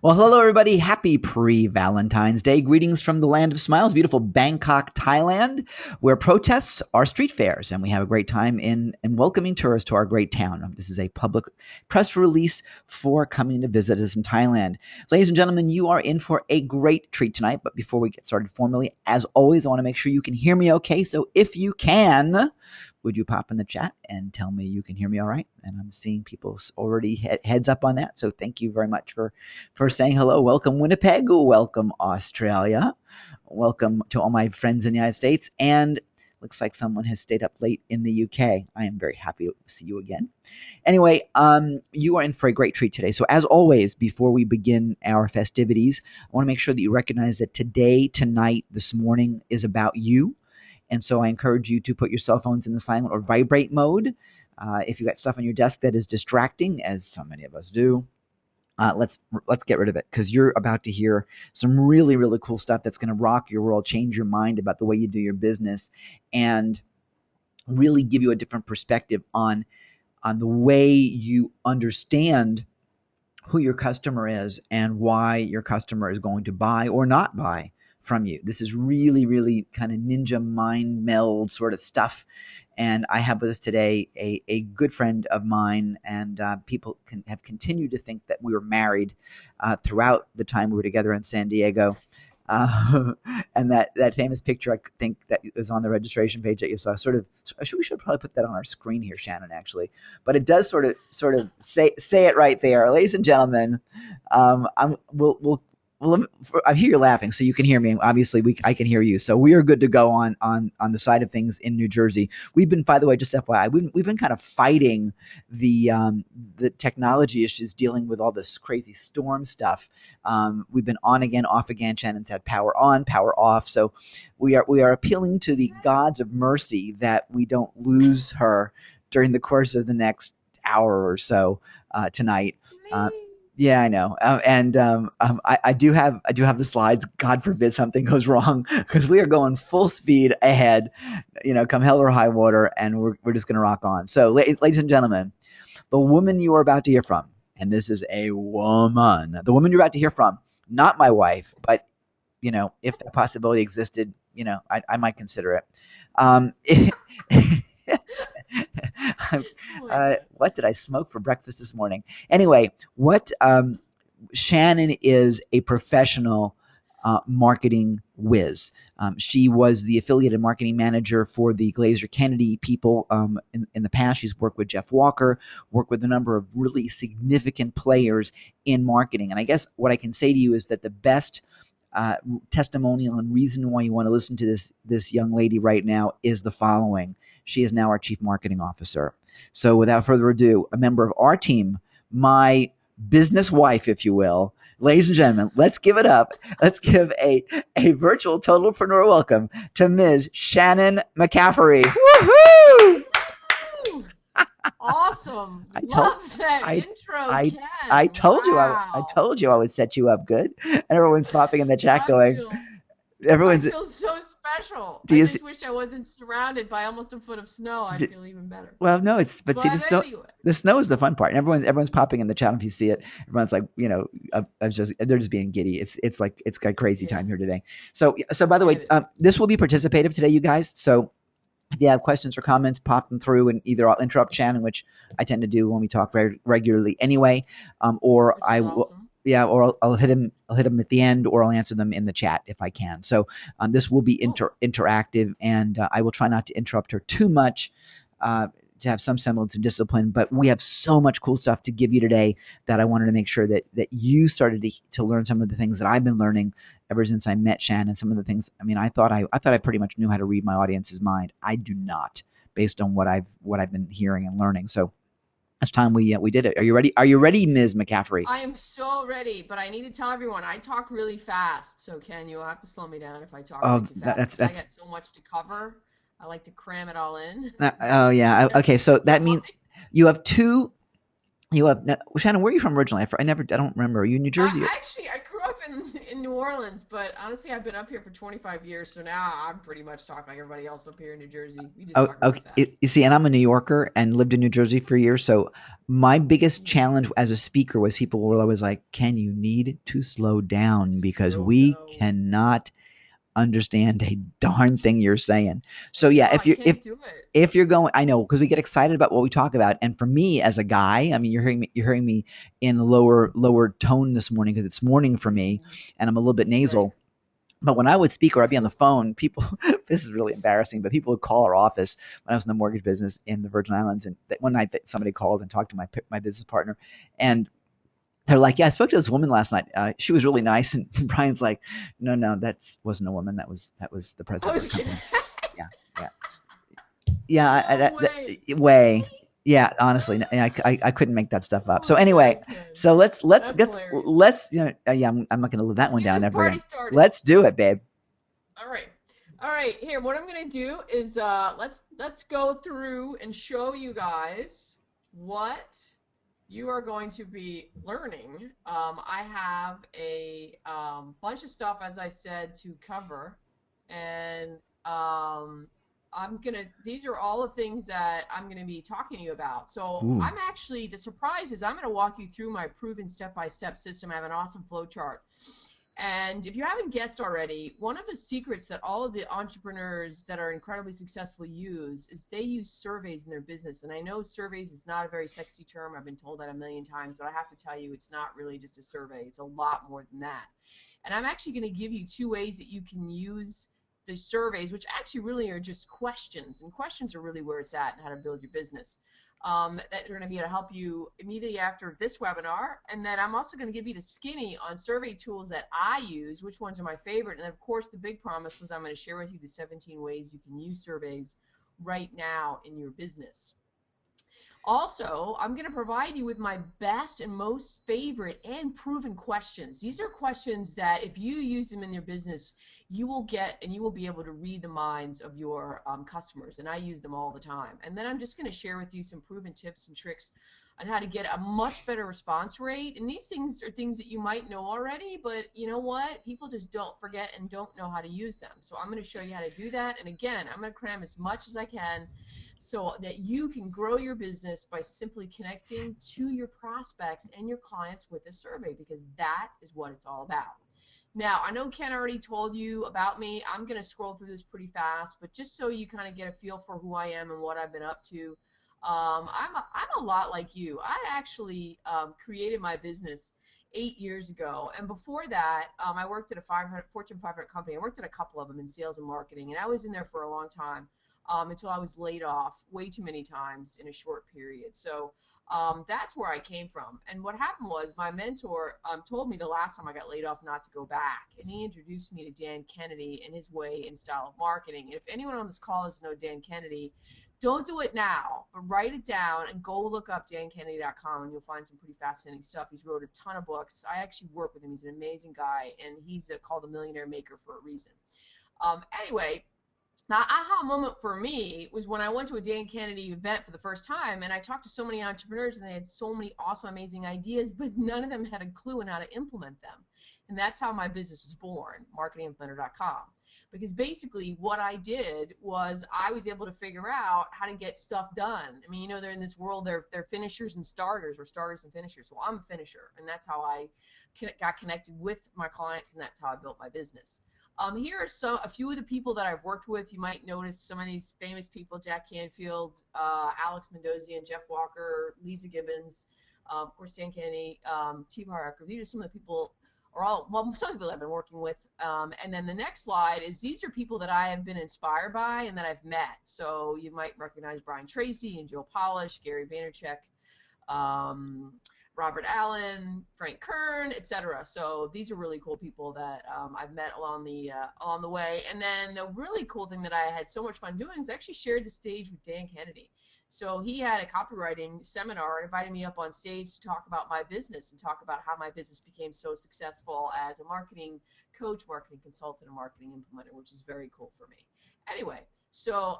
Well, hello, everybody. Happy pre-Valentine's Day. Greetings from the land of smiles, beautiful Bangkok, Thailand, where protests are street fairs, and we have a great time in welcoming tourists to our great town. This is a public press release for coming to visit us in Thailand. Ladies and gentlemen, you are in for a great treat tonight, but before we get started formally, as always, I want to make sure you can hear me okay, so if you can, would you pop in the chat and tell me you can hear me all right? And I'm seeing people already heads up on that. So thank you very much for saying hello. Welcome, Winnipeg. Welcome, Australia. Welcome to all my friends in the United States. And looks like someone has stayed up late in the UK. I am very happy to see you again. Anyway, you are in for a great treat today. So as always, before we begin our festivities, I want to make sure that you recognize that today, tonight, this morning is about you. And so I encourage you to put your cell phones in the silent or vibrate mode. If you've got stuff on your desk that is distracting, as so many of us do, let's get rid of it, because you're about to hear some really, really cool stuff that's going to rock your world, change your mind about the way you do your business, and really give you a different perspective on the way you understand who your customer is and why your customer is going to buy or not buy from you. This is really, really kind of ninja mind meld sort of stuff. And I have with us today a good friend of mine, and people have continued to think that we were married throughout the time we were together in San Diego. And that famous picture, I think, that is on the registration page that you saw, we should probably put that on our screen here, Shannon, actually. But it does sort of say it right there, ladies and gentlemen. Well, I hear you laughing, so you can hear me. Obviously, I can hear you, so we are good to go on the side of things in New Jersey. We've been, by the way, just FYI, we've been kind of fighting the technology issues, dealing with all this crazy storm stuff. We've been on again, off again. Shannon's had power on, power off. So we are appealing to the gods of mercy that we don't lose her during the course of the next hour or so tonight. Yeah, I know. I do have the slides. God forbid something goes wrong, because we are going full speed ahead, come hell or high water, and we're just going to rock on. So, ladies and gentlemen, the woman you are about to hear from, and this is a woman, the woman you're about to hear from, not my wife, but if that possibility existed, I might consider it. What did I smoke for breakfast this morning? Anyway, Shannon is a professional marketing whiz. She was the affiliated marketing manager for the Glazer Kennedy people in the past. She's worked with Jeff Walker, worked with a number of really significant players in marketing. And I guess what I can say to you is that the best testimonial and reason why you want to listen to this young lady right now is the following. She is now our Chief Marketing Officer. So without further ado, a member of our team, my business wife, if you will, ladies and gentlemen, let's give it up. Let's give a virtual totalpreneur welcome to Ms. Shannon McCaffery. Woohoo! Awesome. Love that intro, Ken. I told you I would set you up good. And everyone's popping in the chat going. I feel so special. I just wish I wasn't surrounded by almost a foot of snow. I'd feel even better. Well, no, the snow is the fun part. And everyone's popping in the chat. If you see it, everyone's like, they're just being giddy. It's like it's got crazy time here today. So by the way, this will be participative today, you guys. So if you have questions or comments, pop them through, and either I'll interrupt Shannon, which I tend to do when we talk regularly anyway, or I will. Awesome. Yeah, or I'll hit him at the end, or I'll answer them in the chat if I can. So this will be interactive, and I will try not to interrupt her too much, to have some semblance of discipline. But we have so much cool stuff to give you today that I wanted to make sure that you started to learn some of the things that I've been learning ever since I met Shannon. Some of the things, I mean, I thought I pretty much knew how to read my audience's mind. I do not, based on what I've been hearing and learning. So it's time we did it. Are you ready? Are you ready, Ms. McCaffery? I am so ready, but I need to tell everyone I talk really fast. So Ken, you'll have to slow me down if I talk too fast. I got so much to cover. I like to cram it all in. Oh yeah. Okay. So that means you have two. Shannon, where are you from originally? I don't remember. Are you in New Jersey? Actually, I grew up in New Orleans, but honestly, I've been up here for 25 years, so now I'm pretty much talking like everybody else up here in New Jersey. We just Oh, talk really okay. fast. You see, and I'm a New Yorker and lived in New Jersey for years. So my biggest challenge as a speaker was people were always like, "Can you need to slow down because Slow we down. cannot understand a darn thing you're saying." So I yeah, know, I can't do it. if you're going, I know, because we get excited about what we talk about. And for me as a guy, I mean, you're hearing me in lower tone this morning because it's morning for me Mhm. and I'm a little bit Right. nasal. But when I would speak or I'd be on the phone, people, this is really embarrassing, but people would call our office when I was in the mortgage business in the Virgin Islands. And one night that somebody called and talked to my business partner, and they're like, "Yeah, I spoke to this woman last night. She was really nice." And Brian's like, "No, that wasn't a woman. That was the I president of was our kidding. company." Yeah, yeah, yeah. No way. Way. Really? Yeah, honestly, I couldn't make that stuff up. Oh So my God, anyway, Ken. so let's That's get hilarious. let's yeah, I'm not gonna live that Let's one get down this ever party again. started. Let's do it, babe. All right. All right. Here, what I'm gonna do is let's go through and show you guys what you are going to be learning. I have a bunch of stuff, as I said, to cover, and these are all the things that I'm gonna be talking to you about. So Ooh. I'm actually, the surprise is I'm gonna walk you through my proven step-by-step system. I have an awesome flow chart. And if you haven't guessed already, one of the secrets that all of the entrepreneurs that are incredibly successful use is they use surveys in their business. And I know surveys is not a very sexy term. I've been told that a million times, but I have to tell you, it's not really just a survey. It's a lot more than that. And I'm actually going to give you 2 ways that you can use the surveys, which actually really are just questions. And questions are really where it's at and how to build your business. That are going to be able to help you immediately after this webinar. And then I'm also going to give you the skinny on survey tools that I use, which ones are my favorite. And then, of course, the big promise was I'm going to share with you the 17 ways you can use surveys right now in your business. Also, I'm going to provide you with my best and most favorite and proven questions. These are questions that if you use them in your business, you will get and you will be able to read the minds of your customers. And I use them all the time. And then I'm just going to share with you some proven tips and tricks on how to get a much better response rate. And these things are things that you might know already, but you know what? People just don't forget and don't know how to use them. So I'm going to show you how to do that. And again, I'm going to cram as much as I can so that you can grow your business by simply connecting to your prospects and your clients with a survey, because that is what it's all about. Now, I know Ken already told you about me. I'm going to scroll through this pretty fast, but just so you kind of get a feel for who I am and what I've been up to, I'm a lot like you. I actually created my business 8 years ago, and before that, I worked at a Fortune 500 company. I worked at a couple of them in sales and marketing, and I was in there for a long time. Until I was laid off way too many times in a short period. So that's where I came from. And what happened was my mentor told me the last time I got laid off not to go back. And he introduced me to Dan Kennedy and his way and style of marketing. And if anyone on this call doesn't know Dan Kennedy, don't do it now, but write it down and go look up dankennedy.com and you'll find some pretty fascinating stuff. He's wrote a ton of books. I actually work with him. He's an amazing guy, and he's called the Millionaire Maker for a reason. Anyway, the aha moment for me was when I went to a Dan Kennedy event for the first time, and I talked to so many entrepreneurs, and they had so many awesome, amazing ideas, but none of them had a clue on how to implement them. And that's how my business was born, marketingimplementer.com. Because basically what I did was I was able to figure out how to get stuff done. I mean, you know, they're in this world, they're finishers and starters, or starters and finishers. Well, I'm a finisher, and that's how I got connected with my clients, and that's how I built my business. Here are a few of the people that I've worked with. You might notice some of these famous people: Jack Canfield, Alex Mendoza, Jeff Walker, Lisa Gibbons, of course Dan Kennedy, T. Harker. These are some of the people, some people I've been working with. And then the next slide is these are people that I have been inspired by and that I've met. So you might recognize Brian Tracy and Joe Polish, Gary Vaynerchuk, Robert Allen, Frank Kern, etc. So these are really cool people that I've met along the way. And then the really cool thing that I had so much fun doing is I actually shared the stage with Dan Kennedy. So he had a copywriting seminar and invited me up on stage to talk about my business and talk about how my business became so successful as a marketing coach, marketing consultant, and marketing implementer, which is very cool for me. Anyway, so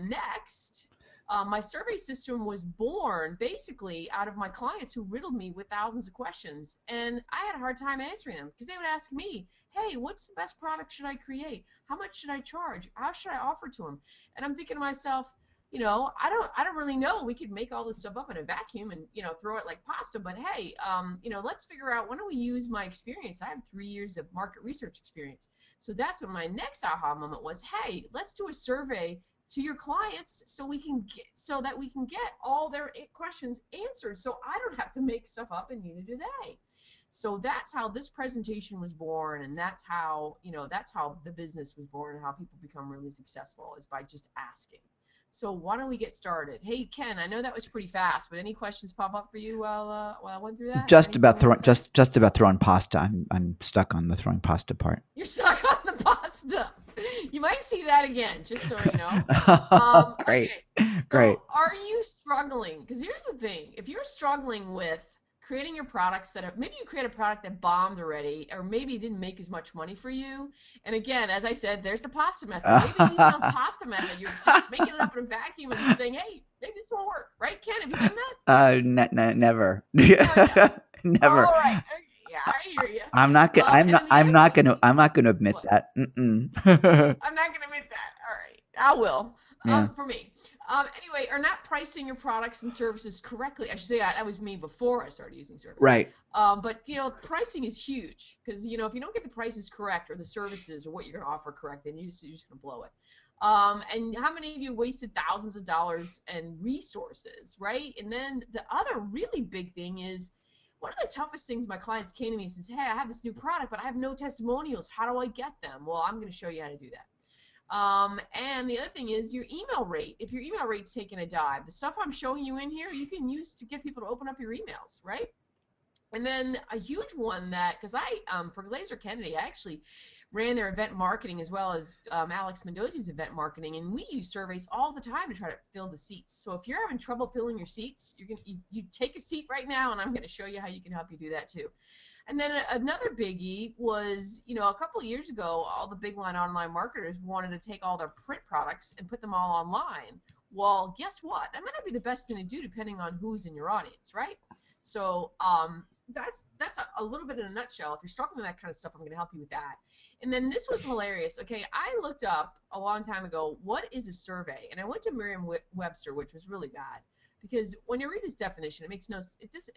next. My survey system was born basically out of my clients who riddled me with thousands of questions, and I had a hard time answering them because they would ask me, hey, what's the best product should I create? How much should I charge? How should I offer to them? And I'm thinking to myself, I don't really know. We could make all this stuff up in a vacuum and, throw it like pasta, but hey, let's figure out, why don't we use my experience? I have 3 years of market research experience. So that's when my next aha moment was, hey, let's do a survey to your clients so that we can get all their questions answered, so I don't have to make stuff up, and neither do they. So that's how this presentation was born, and that's how the business was born, and how people become really successful, is by just asking. So why don't we get started? Hey, Ken, I know that was pretty fast, but any questions pop up for you while I went through that? Just about throwing pasta. I'm stuck on the throwing pasta part. You're stuck on the pasta. You might see that again, just so you know. Great. Okay. Great. So are you struggling? Because here's the thing: if you're struggling with creating your products maybe you create a product that bombed already, or maybe it didn't make as much money for you. And again, as I said, there's the pasta method. Maybe you use some pasta method. You're just making it up in a vacuum and you're saying, hey, maybe this won't work. Right, Ken? Have you done that? Never. No. Never. All right. Yeah, I hear you. I'm not gonna admit that. I'm not gonna admit that. All right, I will. Yeah. For me. Anyway, are not pricing your products and services correctly. I should say that was me before I started using service. Right. But pricing is huge, because if you don't get the prices correct, or the services, or what you're going to offer correct, then you're just going to blow it. And how many of you wasted thousands of dollars and resources, right? And then the other really big thing is, one of the toughest things, my clients came to me and says, hey, I have this new product, but I have no testimonials. How do I get them? Well, I'm going to show you how to do that. And the other thing is your email rate. If your email rate's taking a dive, the stuff I'm showing you in here, you can use to get people to open up your emails, right? And then a huge one that, because for Glazer Kennedy, I actually ran their event marketing as well as Alex Mendoza's event marketing, and we use surveys all the time to try to fill the seats. So if you're having trouble filling your seats, you take a seat right now, and I'm going to show you how you can help you do that too. And then another biggie was, a couple of years ago, all the big line online marketers wanted to take all their print products and put them all online. Well, guess what? That might not be the best thing to do depending on who's in your audience, right? So that's a little bit in a nutshell. If you're struggling with that kind of stuff, I'm going to help you with that. And then this was hilarious. Okay, I looked up a long time ago, what is a survey? And I went to Merriam-Webster, which was really bad, because when you read this definition, it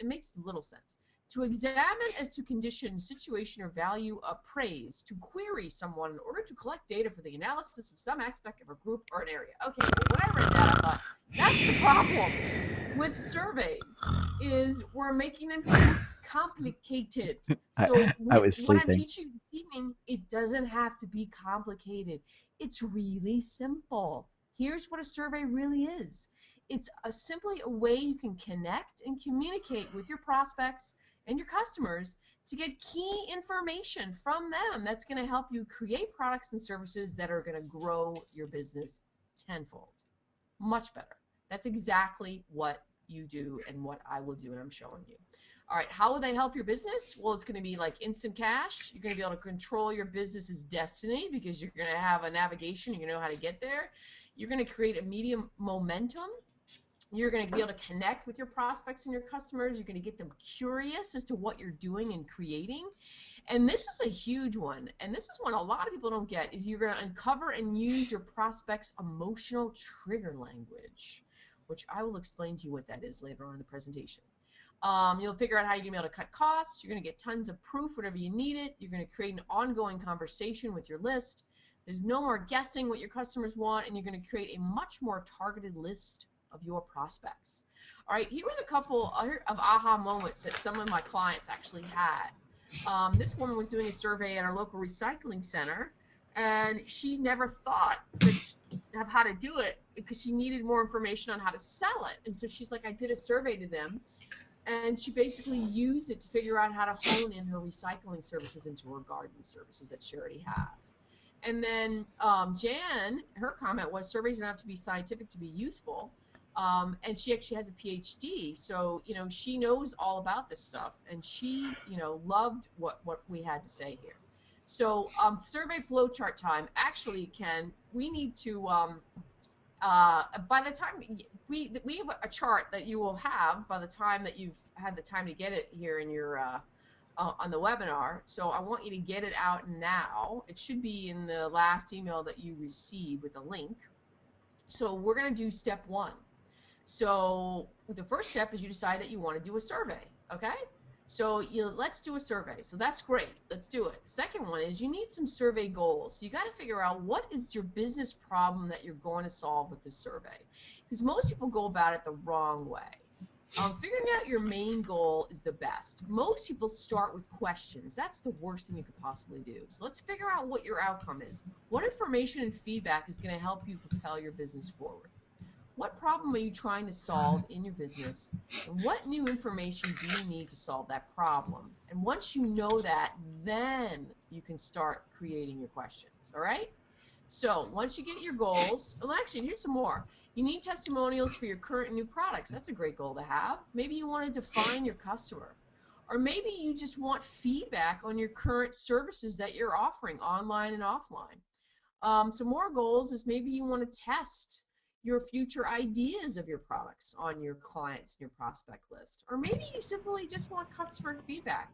makes little sense. To examine as to condition, situation, or value of praise, to query someone in order to collect data for the analysis of some aspect of a group or an area. Okay, well, when I read that, I thought, that's the problem with surveys, is we're making them too complicated. So I was what I'm sleeping. teaching this evening, it doesn't have to be complicated. It's really simple. Here's what a survey really is. It's simply a way you can connect and communicate with your prospects and your customers to get key information from them that's going to help you create products and services that are going to grow your business tenfold. Much better. That's exactly what you do and what I will do, and I'm showing you. All right, how will they help your business? Well, it's going to be like instant cash. You're going to be able to control your business's destiny because you're going to have a navigation. You're going to know how to get there. You're going to create a medium momentum. You're going to be able to connect with your prospects and your customers. You're going to get them curious as to what you're doing and creating. And this is a huge one. And this is one a lot of people don't get, is you're going to uncover and use your prospects' emotional trigger language, which I will explain to you what that is later on in the presentation. You'll figure out how you're going to be able to cut costs. You're going to get tons of proof whenever you need it. You're going to create an ongoing conversation with your list. There's no more guessing what your customers want, and you're going to create a much more targeted list of your prospects. All right, here was a couple of aha moments that some of my clients actually had. This woman was doing a survey at our local recycling center, and she never thought of how to do it because she needed more information on how to sell it. And so she's like, I did a survey to them, and she basically used it to figure out how to hone in her recycling services into her garden services that she already has. And then Jan, her comment was, surveys don't have to be scientific to be useful. And she actually has a PhD, so she knows all about this stuff, and she loved what we had to say here. So survey flowchart time. Actually, Ken, we need to By the time we have a chart that you will have by the time that you've had the time to get it here in your on the webinar. So I want you to get it out now. It should be in the last email that you received with the link. So we're going to do step 1. So the first step is you decide that you want to do a survey, okay? So let's do a survey. So that's great. Let's do it. The second one is you need some survey goals. So you got to figure out what is your business problem that you're going to solve with this survey. Because most people go about it the wrong way. Figuring out your main goal is the best. Most people start with questions. That's the worst thing you could possibly do. So let's figure out what your outcome is. What information and feedback is going to help you propel your business forward? What problem are you trying to solve in your business? And what new information do you need to solve that problem? And once you know that, then you can start creating your questions, all right? So once you get your goals, well, actually, here's some more. You need testimonials for your current and new products. That's a great goal to have. Maybe you want to define your customer. Or maybe you just want feedback on your current services that you're offering online and offline. Some more goals is maybe you want to test your future ideas of your products on your clients and your prospect list. Or maybe you simply just want customer feedback.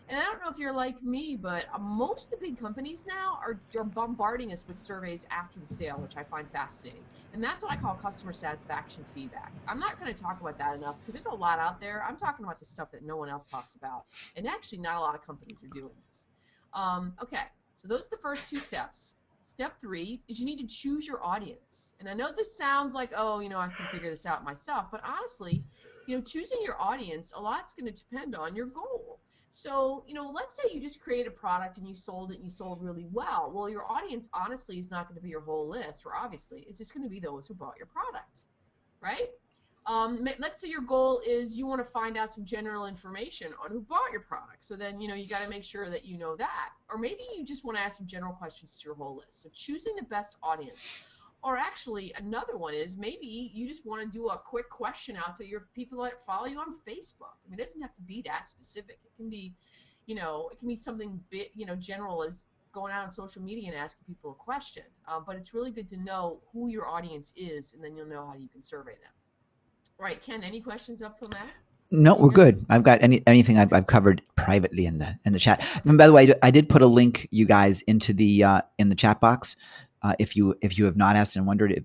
And I don't know if you're like me, but most of the big companies now are bombarding us with surveys after the sale, which I find fascinating. And that's what I call customer satisfaction feedback. I'm not going to talk about that enough because there's a lot out there. I'm talking about the stuff that no one else talks about. And actually, not a lot of companies are doing this. Okay, so those are the first 2 steps. Step 3 is you need to choose your audience. And I know this sounds like, oh, I can figure this out myself. But honestly, choosing your audience, a lot's going to depend on your goal. So, let's say you just created a product and you sold it and you sold really well. Well, your audience, honestly, is not going to be your whole list, or obviously. It's just going to be those who bought your product, right? Let's say your goal is you want to find out some general information on who bought your product. So then, you got to make sure that you know that. Or maybe you just want to ask some general questions to your whole list. So choosing the best audience. Or actually, another one is maybe you just want to do a quick question out to your people that follow you on Facebook. I mean, it doesn't have to be that specific. It can be, it can be something bit, general as going out on social media and asking people a question. But it's really good to know who your audience is, and then you'll know how you can survey them. All right, Ken, any questions up till now? No, we're good. I've got anything I've covered privately in the chat. And by the way, I did put a link, you guys, into the in the chat box. If you have not asked and wondered,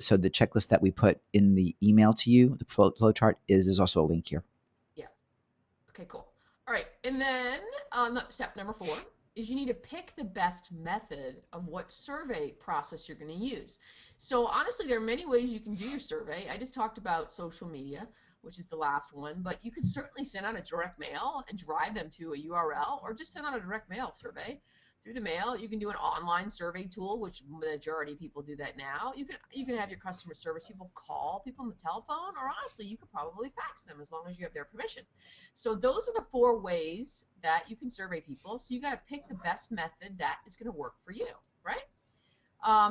so the checklist that we put in the email to you, the flow chart, is also a link here. Yeah. Okay, cool. All right, and then step number 4 is you need to pick the best method of what survey process you're going to use. So honestly, there are many ways you can do your survey. I just talked about social media, which is the last one, but you could certainly send out a direct mail and drive them to a URL, or just send out a direct mail survey through the mail. You can do an online survey tool, which the majority of people do that now. You can have your customer service people call people on the telephone, or honestly, you could probably fax them as long as you have their permission. So those are the 4 ways that you can survey people. So you got to pick the best method that is going to work for you, right?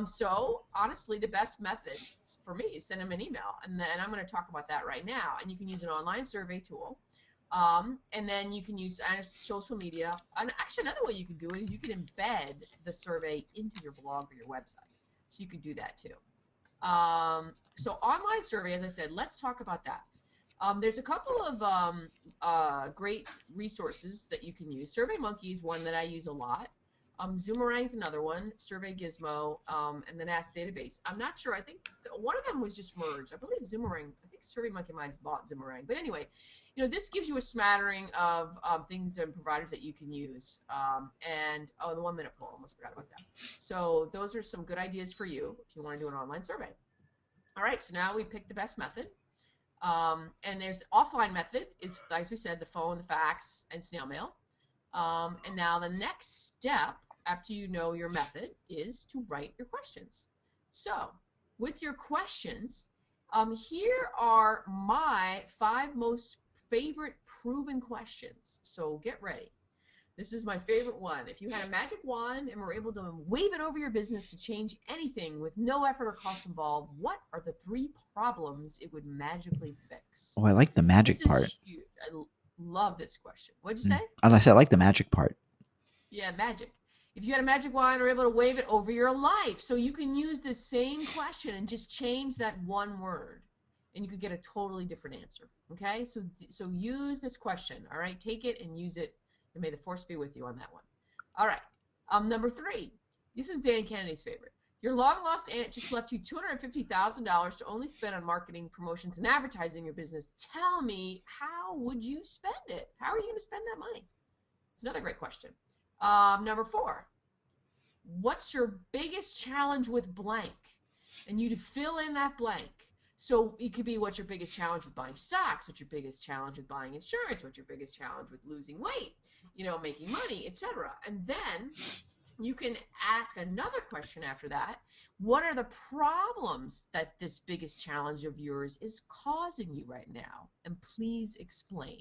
So honestly, the best method for me is send them an email, and then I'm going to talk about that right now. And you can use an online survey tool. And then you can use social media. And actually, another way you can do it is you can embed the survey into your blog or your website. So you can do that too. So online survey, as I said, let's talk about that. There's a couple of great resources that you can use. SurveyMonkey is one that I use a lot. Zoomerang is another one, Survey Gizmo, and the NAS database. I'm not sure. I think one of them was just merged. I believe Zoomerang. I think SurveyMonkey might have bought Zoomerang. But anyway, this gives you a smattering of things and providers that you can use. And the 1 minute poll, almost forgot about that. So those are some good ideas for you if you want to do an online survey. All right, so now we picked the best method. And there's the offline method is, as we said, the phone, the fax, and snail mail. And now the next step after you know your method is to write your questions. So with your questions, here are my 5 most favorite proven questions. So get ready. This is my favorite one. If you had a magic wand and were able to wave it over your business to change anything with no effort or cost involved, what are the 3 problems it would magically fix? Oh, I like the magic part. This is huge. I love this question. What'd you say? As I said, I like the magic part. Yeah, magic. If you had a magic wand, or able to wave it over your life. So you can use the same question and just change that one word, and you could get a totally different answer. Okay, so use this question. All right, take it and use it, and may the force be with you on that one. All right, number 3. This is Dan Kennedy's favorite. Your long-lost aunt just left you $250,000 to only spend on marketing, promotions, and advertising your business. Tell me, how would you spend it? How are you going to spend that money? It's another great question. Number 4. What's your biggest challenge with blank? And you to fill in that blank. So it could be, what's your biggest challenge with buying stocks? What's your biggest challenge with buying insurance? What's your biggest challenge with losing weight? You know, making money, etc. And then you can ask another question after that. What are the problems that this biggest challenge of yours is causing you right now? And please explain.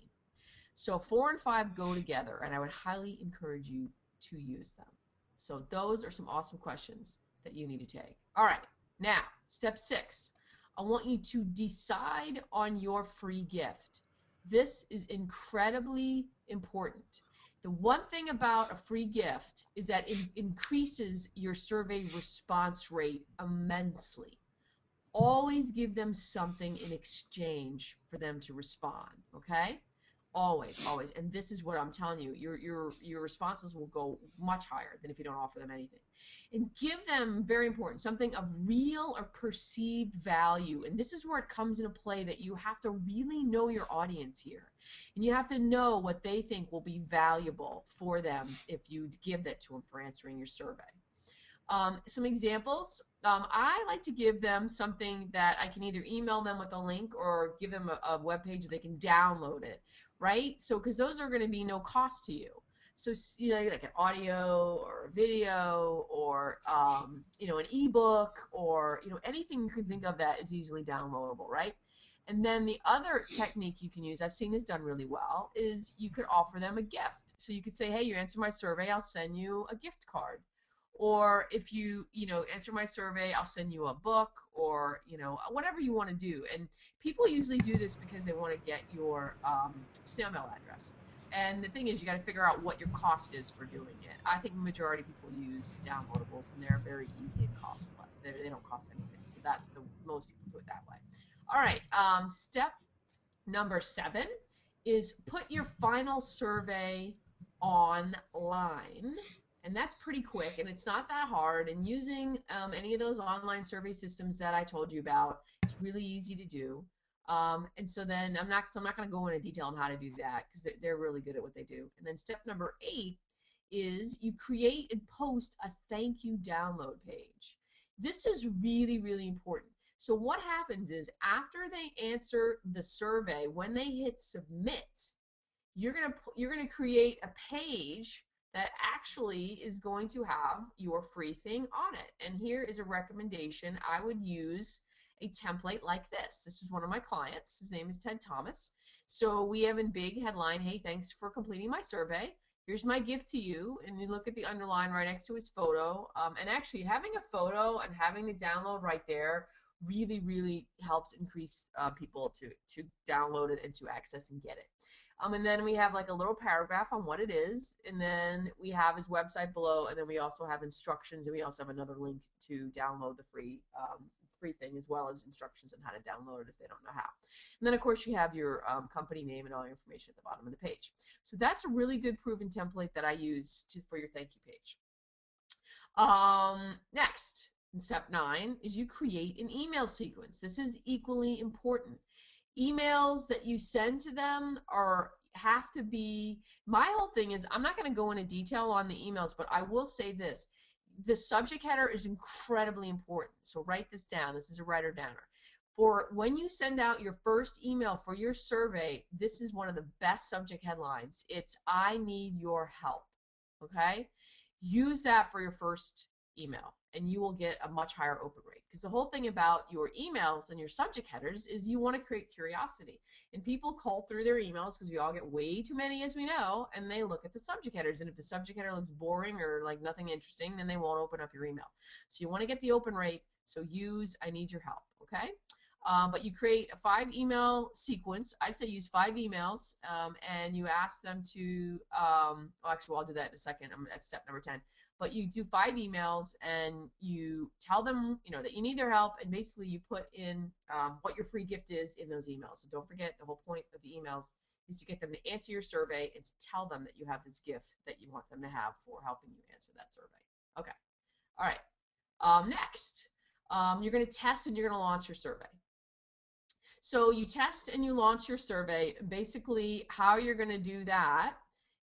So 4 and 5 go together, and I would highly encourage you to use them. So those are some awesome questions that you need to take. All right, now step 6. I want you to decide on your free gift. This is incredibly important. The one thing about a free gift is that it increases your survey response rate immensely. Always give them something in exchange for them to respond, okay? Always, always. And this is what I'm telling you. Your responses will go much higher than if you don't offer them anything. And give them, very important, something of real or perceived value. And this is where it comes into play, that you have to really know your audience here. And you have to know what they think will be valuable for them if you give that to them for answering your survey. Some examples. I like to give them something that I can either email them with a link or give them a web page that they can download it, right? So, because those are going to be no cost to you. So, you know, like an audio or a video or, you know, an ebook or, you know, anything you can think of that is easily downloadable, right? And then the other technique you can use, I've seen this done really well, is you could offer them a gift. So you could say, hey, you answer my survey, I'll send you a gift card. Or if you answer my survey, I'll send you a book, or, you know, whatever you want to do. And people usually do this because they want to get your snail mail address. And the thing is, you got to figure out what your cost is for doing it. I think the majority of people use downloadables, and they're very easy and costless. They don't cost anything. So that's most people do it that way. All right. Step number 7 is put your final survey online. And that's pretty quick, and it's not that hard. And using any of those online survey systems that I told you about, it's really easy to do. And so then I'm not going to go into detail on how to do that, because they're really good at what they do. And then step number 8 is you create and post a thank you download page. This is really, really important. So what happens is, after they answer the survey, when they hit submit, you're gonna create a page that actually is going to have your free thing on it. And here is a recommendation. I would use a template like this. This is one of my clients. His name is Ted Thomas. So we have in big headline, hey, thanks for completing my survey. Here's my gift to you. And you look at the underline right next to his photo. And actually having a photo and having the download right there really, really helps increase people to download it and to access and get it. And then we have like a little paragraph on what it is, and then we have his website below, and then we also have instructions, and we also have another link to download the free thing, as well as instructions on how to download it if they don't know how. And then of course you have your company name and all your information at the bottom of the page. So that's a really good proven template that I use for your thank you page. Next, in step 9, is you create an email sequence. This is equally important. Emails that you send to them have to be, my whole thing is, I'm not going to go into detail on the emails, but I will say this. The subject header is incredibly important. So write this down. This is a writer downer. For when you send out your first email for your survey, this is one of the best subject headlines. It's, I need your help. Okay? Use that for your first email, and you will get a much higher open rate. Because the whole thing about your emails and your subject headers is you want to create curiosity. And people cull through their emails, because we all get way too many, as we know, and they look at the subject headers. And if the subject header looks boring or like nothing interesting, then they won't open up your email. So you want to get the open rate, so use I need your help, okay? But you create a 5-email sequence. I'd say use 5 emails, and you ask them to, actually, I'll do that in a second. That's step number 10. But you do 5 emails, and you tell them, that you need their help, and basically you put in what your free gift is in those emails. So don't forget, the whole point of the emails is to get them to answer your survey and to tell them that you have this gift that you want them to have for helping you answer that survey. Okay. All right. Next, you're going to test and you're going to launch your survey. So you test and you launch your survey. Basically, how you're going to do that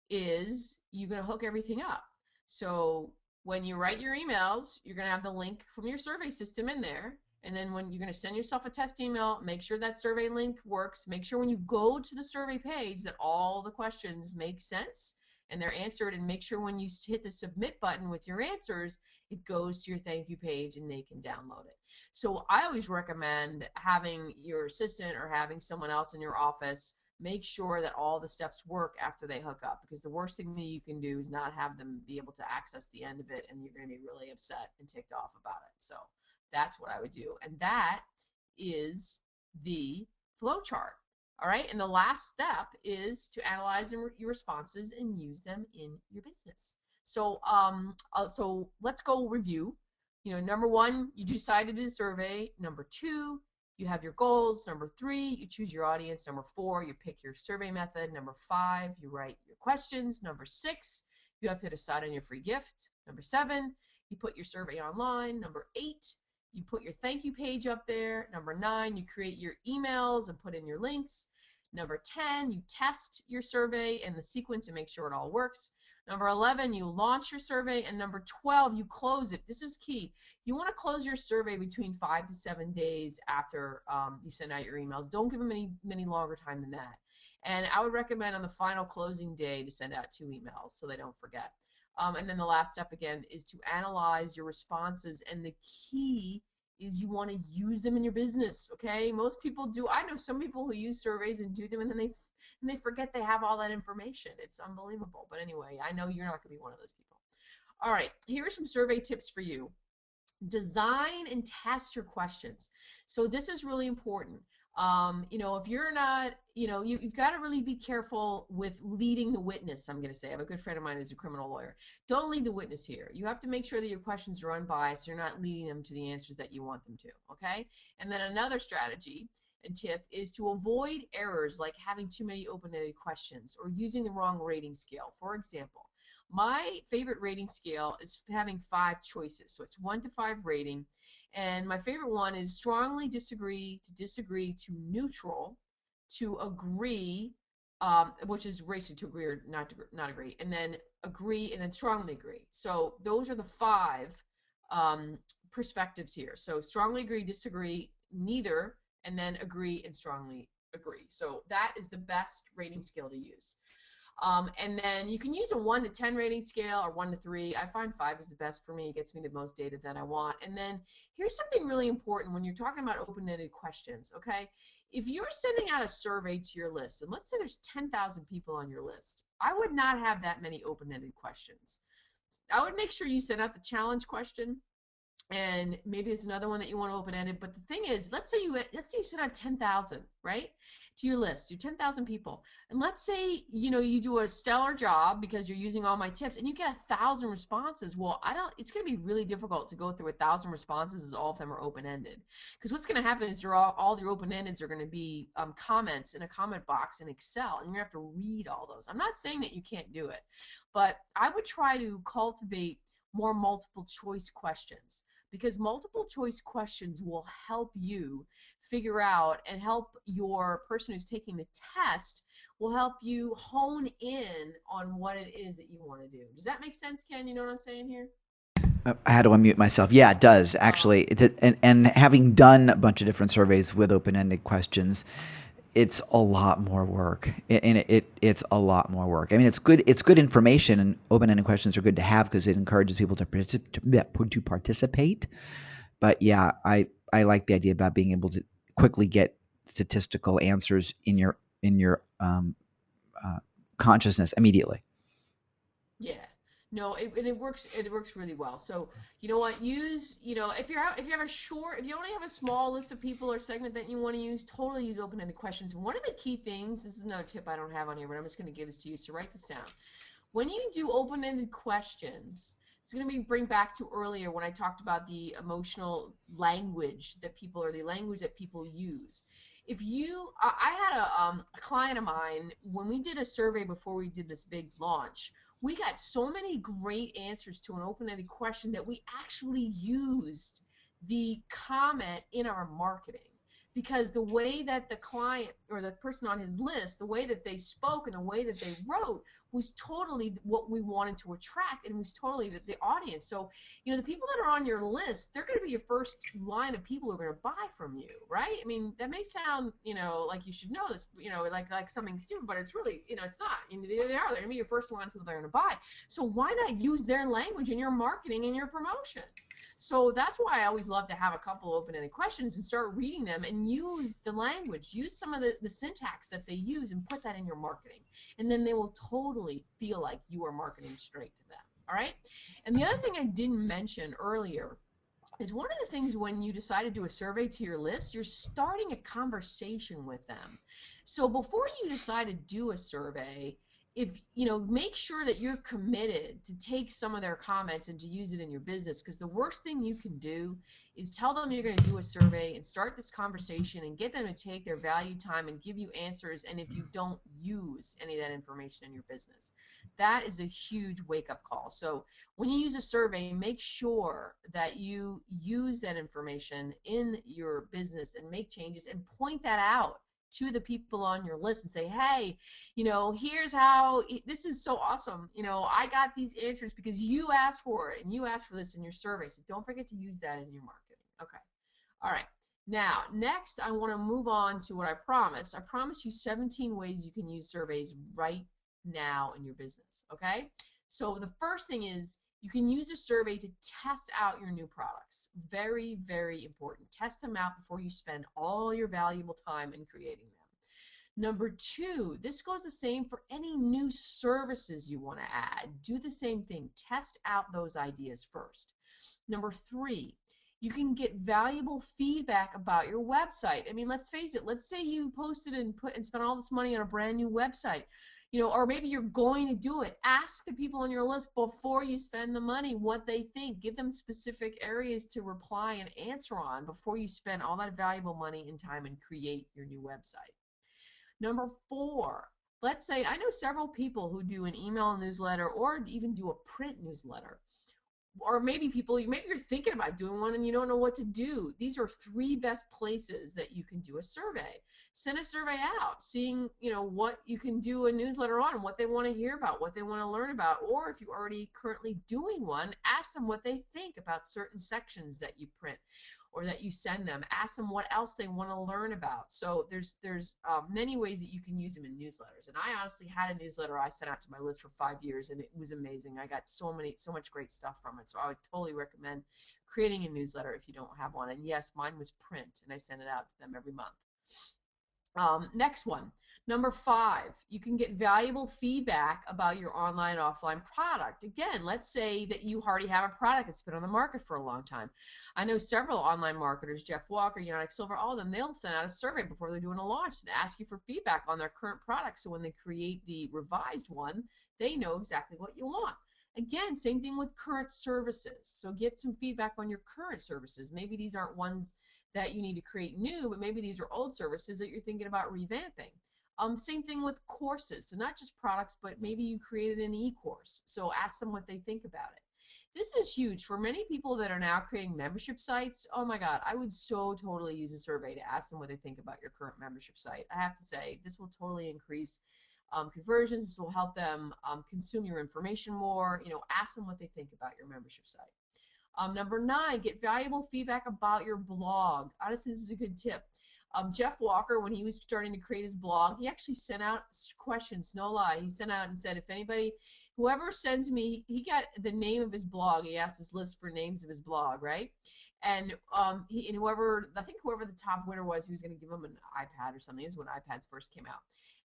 is you're going to hook everything up. So when you write your emails, you're going to have the link from your survey system in there. And then when you're going to send yourself a test email, make sure that survey link works. Make sure when you go to the survey page that all the questions make sense and they're answered, and make sure when you hit the submit button with your answers, it goes to your thank you page and they can download it. So I always recommend having your assistant or having someone else in your office make sure that all the steps work after they hook up, because the worst thing that you can do is not have them be able to access the end of it, and you're going to be really upset and ticked off about it. So that's what I would do, and that is the flow chart. All right, and the last step is to analyze your responses and use them in your business. So, so let's go review. Number 1, you decided to do a survey. Number 2, you have your goals. Number 3, you choose your audience. Number 4, you pick your survey method. Number 5, you write your questions. Number 6, you have to decide on your free gift. Number 7, you put your survey online. Number 8, you put your thank you page up there. Number 9, you create your emails and put in your links. Number 10, you test your survey and the sequence and make sure it all works. Number 11, you launch your survey. And number 12, you close it. This is key. You want to close your survey between 5 to 7 days after you send out your emails. Don't give them any longer time than that. And I would recommend on the final closing day to send out 2 emails so they don't forget. And then the last step, again, is to analyze your responses. And the key is you want to use them in your business, okay? Most people do. I know some people who use surveys and do them, and then they forget they have all that information. It's unbelievable. But anyway, I know you're not going to be one of those people. All right, here are some survey tips for you. Design and test your questions. So this is really important. If you're not, you've got to really be careful with leading the witness, I'm going to say. I have a good friend of mine who's a criminal lawyer. Don't lead the witness here. You have to make sure that your questions are unbiased. You're not leading them to the answers that you want them to, okay? And then another strategy and tip is to avoid errors like having too many open-ended questions or using the wrong rating scale. For example, my favorite rating scale is having 5 choices. So it's 1 to 5 rating. And my favorite one is strongly disagree, to neutral, to agree, which is rated to agree or not agree, and then agree, and then strongly agree. So those are the 5 perspectives here. So strongly agree, disagree, neither, and then agree and strongly agree. So that is the best rating scale to use. And then you can use a 1 to 10 rating scale or 1 to 3. I find 5 is the best for me. It gets me the most data that I want. And then here's something really important when you're talking about open-ended questions, okay? If you're sending out a survey to your list, and let's say there's 10,000 people on your list, I would not have that many open-ended questions. I would make sure you send out the challenge question, and maybe there's another one that you want to open-ended. But the thing is, let's say you send out 10,000, right, to your list, your 10,000 people, and let's say you do a stellar job because you're using all my tips, and you get 1,000 responses. Well, it's going to be really difficult to go through 1,000 responses as all of them are open-ended, because what's going to happen is all your open-endeds are going to be comments in a comment box in Excel, and you're going to have to read all those. I'm not saying that you can't do it, but I would try to cultivate more multiple choice questions, because multiple choice questions will help you figure out, and help your person who's taking the test, will help you hone in on what it is that you want to do. Does that make sense, Ken? You know what I'm saying here? I had to unmute myself. Yeah, it does actually. And having done a bunch of different surveys with open-ended questions, it's a lot more work, and it's a lot more work. I mean, it's good information, and open-ended questions are good to have because it encourages people to participate. But yeah, I like the idea about being able to quickly get statistical answers in your consciousness immediately. Yeah. No, it works. It works really well. So you know what? Use, if you have if you only have a small list of people or segment that you want to use, totally use open-ended questions. One of the key things. This is another tip I don't have on here, but I'm just going to give this to you. So write this down. When you do open-ended questions, it's going to be bring back to earlier when I talked about the emotional language that people, or the language that people use. If you, I had a client of mine, when we did a survey before we did this big launch, we got so many great answers to an open-ended question that we actually used the comment in our marketing. Because the way that the client or the person on his list, the way that they spoke and the way that they wrote was totally what we wanted to attract, and it was totally the audience. So, the people that are on your list, they're going to be your first line of people who are going to buy from you, right? I mean, that may sound, like you should know this, like something stupid, but it's really, it's not. They are. They're going to be your first line of people that are going to buy. So why not use their language in your marketing and your promotion? So that's why I always love to have a couple open-ended questions and start reading them and use the language, use some of the syntax that they use and put that in your marketing. And then they will totally feel like you are marketing straight to them. All right? And the other thing I didn't mention earlier is one of the things when you decide to do a survey to your list, you're starting a conversation with them. So before you decide to do a survey, make sure that you're committed to take some of their comments and to use it in your business, because the worst thing you can do is tell them you're going to do a survey and start this conversation and get them to take their value time and give you answers, and if you don't use any of that information in your business. That is a huge wake-up call. So when you use a survey, make sure that you use that information in your business and make changes and point that out to the people on your list and say, hey, here's how, this is so awesome. I got these answers because you asked for it and you asked for this in your survey. So don't forget to use that in your marketing. Okay. All right. Now, next, I want to move on to what I promised. I promised you 17 ways you can use surveys right now in your business. Okay. So the first thing is, you can use a survey to test out your new products. Very, very important. Test them out before you spend all your valuable time in creating them. Number two, this goes the same for any new services you want to add. Do the same thing. Test out those ideas first. Number three, you can get valuable feedback about your website. I mean, let's face it. Let's say you posted and spent all this money on a brand new website. Or maybe you're going to do it. Ask the people on your list before you spend the money what they think. Give them specific areas to reply and answer on before you spend all that valuable money and time and create your new website. Number four, let's say I know several people who do an email newsletter or even do a print newsletter. Or maybe you're thinking about doing one and you don't know what to do. These are three best places that you can do a survey. Send a survey out, seeing what you can do a newsletter on, what they want to hear about, what they want to learn about. Or if you're already currently doing one, ask them what they think about certain sections that you print or that you send them. Ask them what else they want to learn about. So there's many ways that you can use them in newsletters. And I honestly had a newsletter I sent out to my list for 5 years, and it was amazing. I got so much great stuff from it. So I would totally recommend creating a newsletter if you don't have one. And yes, mine was print, and I sent it out to them every month. Next one, number 5, you can get valuable feedback about your online, offline product. Again, let's say that you already have a product that's been on the market for a long time. I know several online marketers, Jeff Walker, Yannick Silver, all of them, they'll send out a survey before they're doing a launch and ask you for feedback on their current product, so when they create the revised one, they know exactly what you want. Again, same thing with current services. So get some feedback on your current services. Maybe these aren't ones that you need to create new, but maybe these are old services that you're thinking about revamping. Same thing with courses. So not just products, but maybe you created an e-course. So ask them what they think about it. This is huge for many people that are now creating membership sites. Oh my God, I would so totally use a survey to ask them what they think about your current membership site. I have to say, this will totally increase conversions. This will help them consume your information more. Ask them what they think about your membership site. Number 9, get valuable feedback about your blog. Honestly, this is a good tip. Jeff Walker, when he was starting to create his blog, he actually sent out questions, no lie. He sent out and said, if anybody, whoever sends me, he got the name of his blog. He asked his list for names of his blog, right? And whoever the top winner was, he was going to give him an iPad or something. This is when iPads first came out.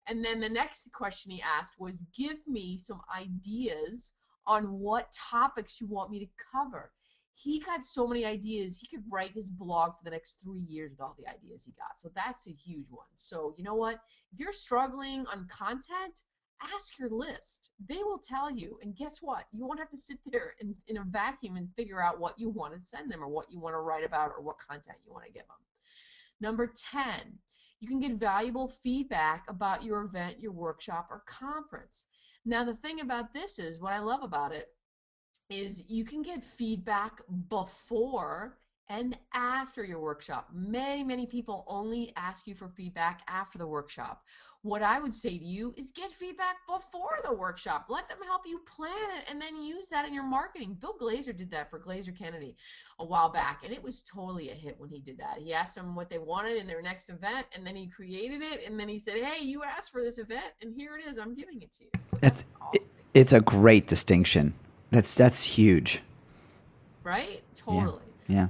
And then the next question he asked was, give me some ideas on what topics you want me to cover. He got so many ideas. He could write his blog for the next 3 years with all the ideas he got. So that's a huge one. So you know what? If you're struggling on content, ask your list. They will tell you. And guess what? You won't have to sit there in a vacuum and figure out what you want to send them or what you want to write about or what content you want to give them. Number 10, you can get valuable feedback about your event, your workshop, or conference. Now, the thing about this is, what I love about it is you can get feedback before and after your workshop. Many people only ask you for feedback after the workshop. What I would say to you is get feedback before the workshop. Let them help you plan it and then use that in your marketing. Bill Glazer did that for Glazer Kennedy a while back, and it was totally a hit when he did that. He asked them what they wanted in their next event, and then he created it, and then he said, hey, you asked for this event, and here it is. I'm giving it to you. So that's awesome. It's a great distinction. That's huge. Right? Totally. Yeah.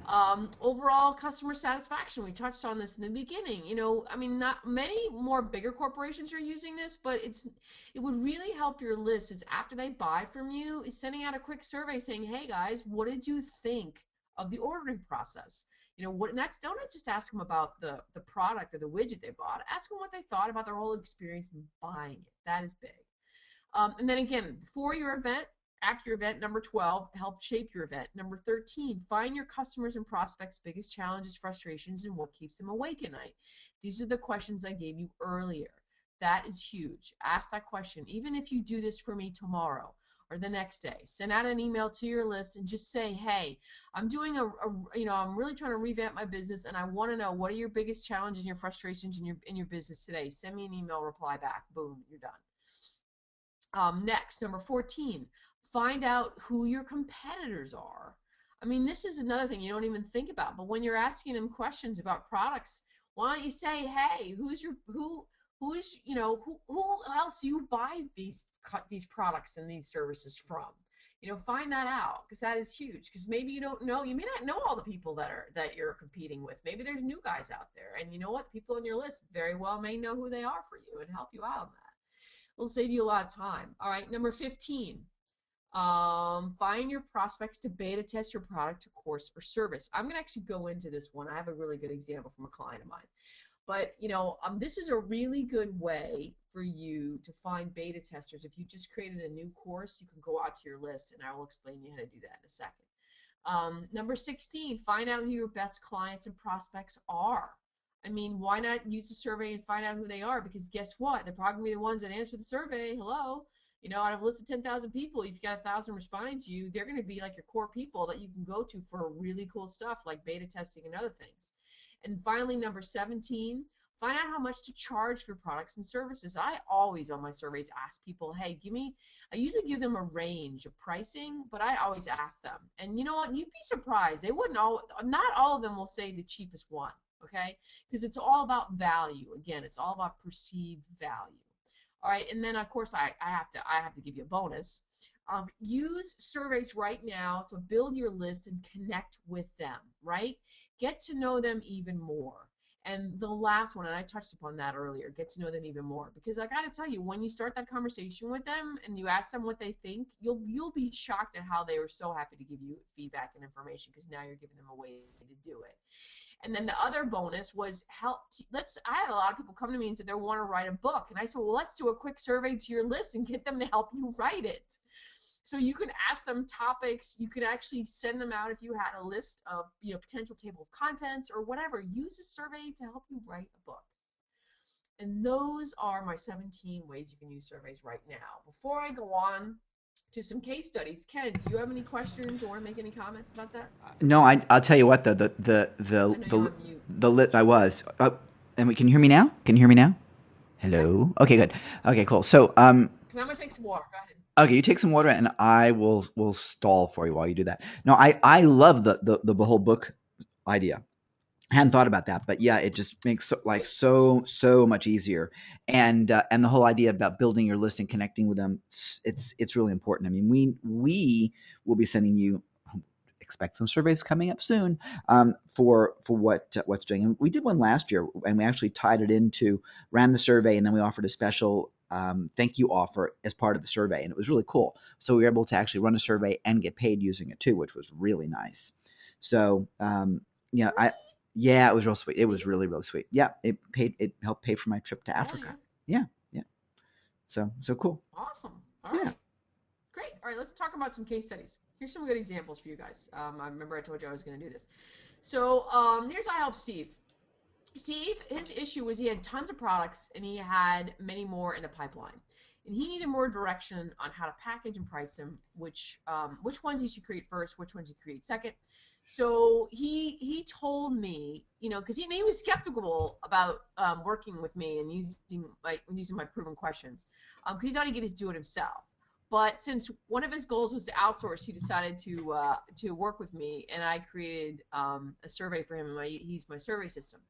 Overall customer satisfaction, we touched on this in the beginning. You know, I mean, not many more bigger corporations are using this, but it would really help your list is after they buy from you is sending out a quick survey saying, hey guys, what did you think of the ordering process? You know, don't just ask them about the product or the widget they bought. Ask them what they thought about their whole experience in buying it. That is big. And then again, before your event, after your event. Number 12, help shape your event. Number 13, find your customers and prospects' biggest challenges, frustrations, and what keeps them awake at night. These are the questions I gave you earlier. That is huge. Ask that question. Even if you do this for me tomorrow or the next day, send out an email to your list and just say, hey, I'm doing I'm really trying to revamp my business and I want to know what are your biggest challenges and your frustrations in your business today. Send me an email reply back. Boom, you're done. Next, number 14, find out who your competitors are. I mean, this is another thing you don't even think about, but when you're asking them questions about products, why don't you say, hey, who else you buy these products and these services from? You know, find that out because that is huge. Because maybe you don't know, you may not know all the people that you're competing with. Maybe there's new guys out there, and you know what? The people on your list very well may know who they are for you and help you out on that. It'll save you a lot of time. All right, number 15. Find your prospects to beta test your product, or course, or service. I'm going to actually go into this one. I have a really good example from a client of mine. But, this is a really good way for you to find beta testers. If you just created a new course, you can go out to your list, and I will explain you how to do that in a second. Number 16, find out who your best clients and prospects are. I mean, why not use a survey and find out who they are? Because guess what? They're probably going to be the ones that answer the survey. Hello. Out of a list of 10,000 people, if you've got 1,000 responding to you, they're going to be like your core people that you can go to for really cool stuff like beta testing and other things. And finally, number 17, find out how much to charge for products and services. I always on my surveys ask people, hey, I usually give them a range of pricing, but I always ask them. And you know what? You'd be surprised. Not all of them will say the cheapest one, okay? Because it's all about value. Again, it's all about perceived value. All right, and then of course I have to give you a bonus. Use surveys right now to build your list and connect with them, right? Get to know them even more. And the last one, and I touched upon that earlier, get to know them even more. Because I got to tell you, when you start that conversation with them and you ask them what they think, you'll be shocked at how they were so happy to give you feedback and information because now you're giving them a way to do it. And then the other bonus was I had a lot of people come to me and said they want to write a book. And I said, well, let's do a quick survey to your list and get them to help you write it. So you can ask them topics. You could actually send them out if you had a list of potential table of contents or whatever. Use a survey to help you write a book. And those are my 17 ways you can use surveys right now. Before I go on to some case studies, Ken, do you have any questions or want to make any comments about that? No, I'll tell you what, I was. And can you hear me now? Can you hear me now? Hello. Okay, good. Okay, cool. So I'm gonna take some water. Go ahead. Okay, you take some water, and I will stall for you while you do that. No, I love the whole book idea. I hadn't thought about that, but yeah, it just makes so much easier. And the whole idea about building your list and connecting with them, it's really important. I mean, we will be sending you, expect some surveys coming up soon for what's doing. And we did one last year, and we actually tied it ran the survey, and then we offered a special thank you offer as part of the survey, and it was really cool. So we were able to actually run a survey and get paid using it too, which was really nice. So yeah, yeah, it was real sweet. It was really, really sweet. Yeah, it helped pay for my trip to Oh, Africa. yeah. Yeah, yeah. So cool. Awesome. All Yeah. right. Great. All right, let's talk about some case studies. Here's some good examples for you guys. I remember I told you I was going to do this. So here's how I helped Steve. Steve, his issue was he had tons of products and he had many more in the pipeline. And he needed more direction on how to package and price them, which ones he should create first, which ones he create second. So he told me, because he was skeptical about working with me and using my proven questions, because he thought he could just do it himself. But since one of his goals was to outsource, he decided to work with me, and I created a survey for him, and he's my survey system.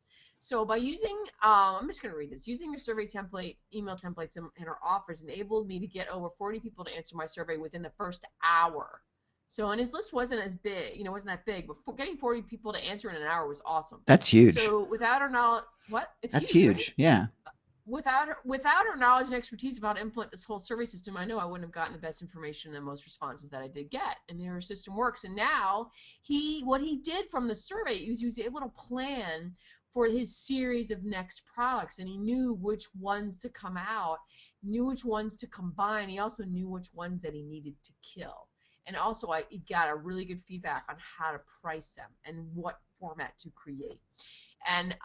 So by using, I'm just going to read this, using your survey template, email templates, and our offers enabled me to get over 40 people to answer my survey within the first hour. So, and his list wasn't as big, wasn't that big, but getting 40 people to answer in an hour was awesome. That's huge. So without our knowledge, That's huge, right? Yeah. Without our knowledge and expertise of how to implement this whole survey system, I know I wouldn't have gotten the best information and most responses that I did get. And their system works. And now what he did from the survey is he was able to plan for his series of next products, and he knew which ones to come out, knew which ones to combine. He also knew which ones that he needed to kill. And also he got a really good feedback on how to price them and what format to create. And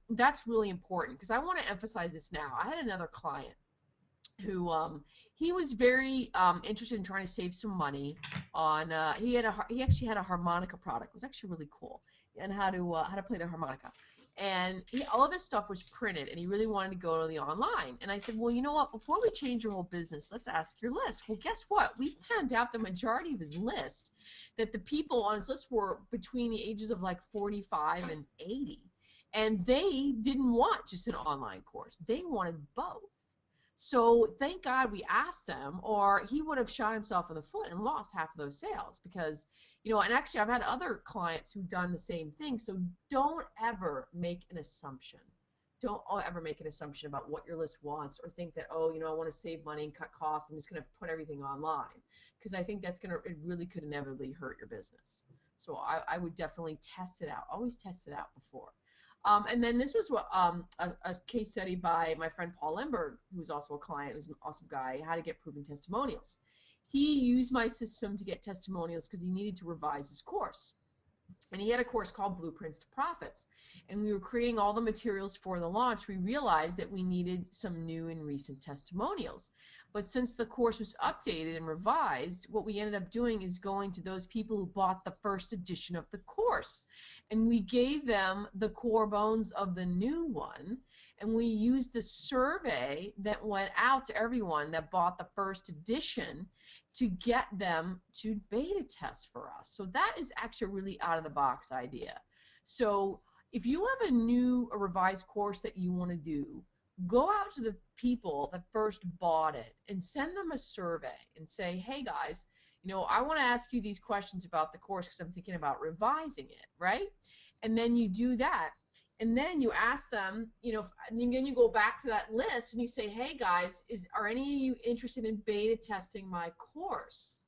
that's really important because I want to emphasize this now. I had another client who he was very interested in trying to save some money on he actually had a harmonica product. It was actually really cool, and how to play the harmonica. And all of this stuff was printed, and he really wanted to go to the online. And I said, well, you know what? Before we change your whole business, let's ask your list. Well, guess what? We found out the majority of his list, that the people on his list were between the ages of like 45 and 80. And they didn't want just an online course. They wanted both. So thank God we asked them, or he would have shot himself in the foot and lost half of those sales because, and actually I've had other clients who've done the same thing. So don't ever make an assumption. Don't ever make an assumption about what your list wants or think that, I want to save money and cut costs. I'm just going to put everything online, because I think it really could inevitably hurt your business. So I would definitely test it out. Always test it out before. And then this was a case study by my friend Paul Lemberg, who's also a client, who's an awesome guy, how to get proven testimonials. He used my system to get testimonials because he needed to revise his course. And he had a course called Blueprints to Profits. And we were creating all the materials for the launch. We realized that we needed some new and recent testimonials. But since the course was updated and revised, what we ended up doing is going to those people who bought the first edition of the course. And we gave them the core bones of the new one. And we used the survey that went out to everyone that bought the first edition to get them to beta test for us. So that is actually a really out-of-the-box idea. So if you have a revised course that you want to do, go out to the people that first bought it and send them a survey and say, hey guys, I want to ask you these questions about the course because I'm thinking about revising it, right? And then you do that. And then you ask them, and then you go back to that list and you say, hey guys, are any of you interested in beta testing my course?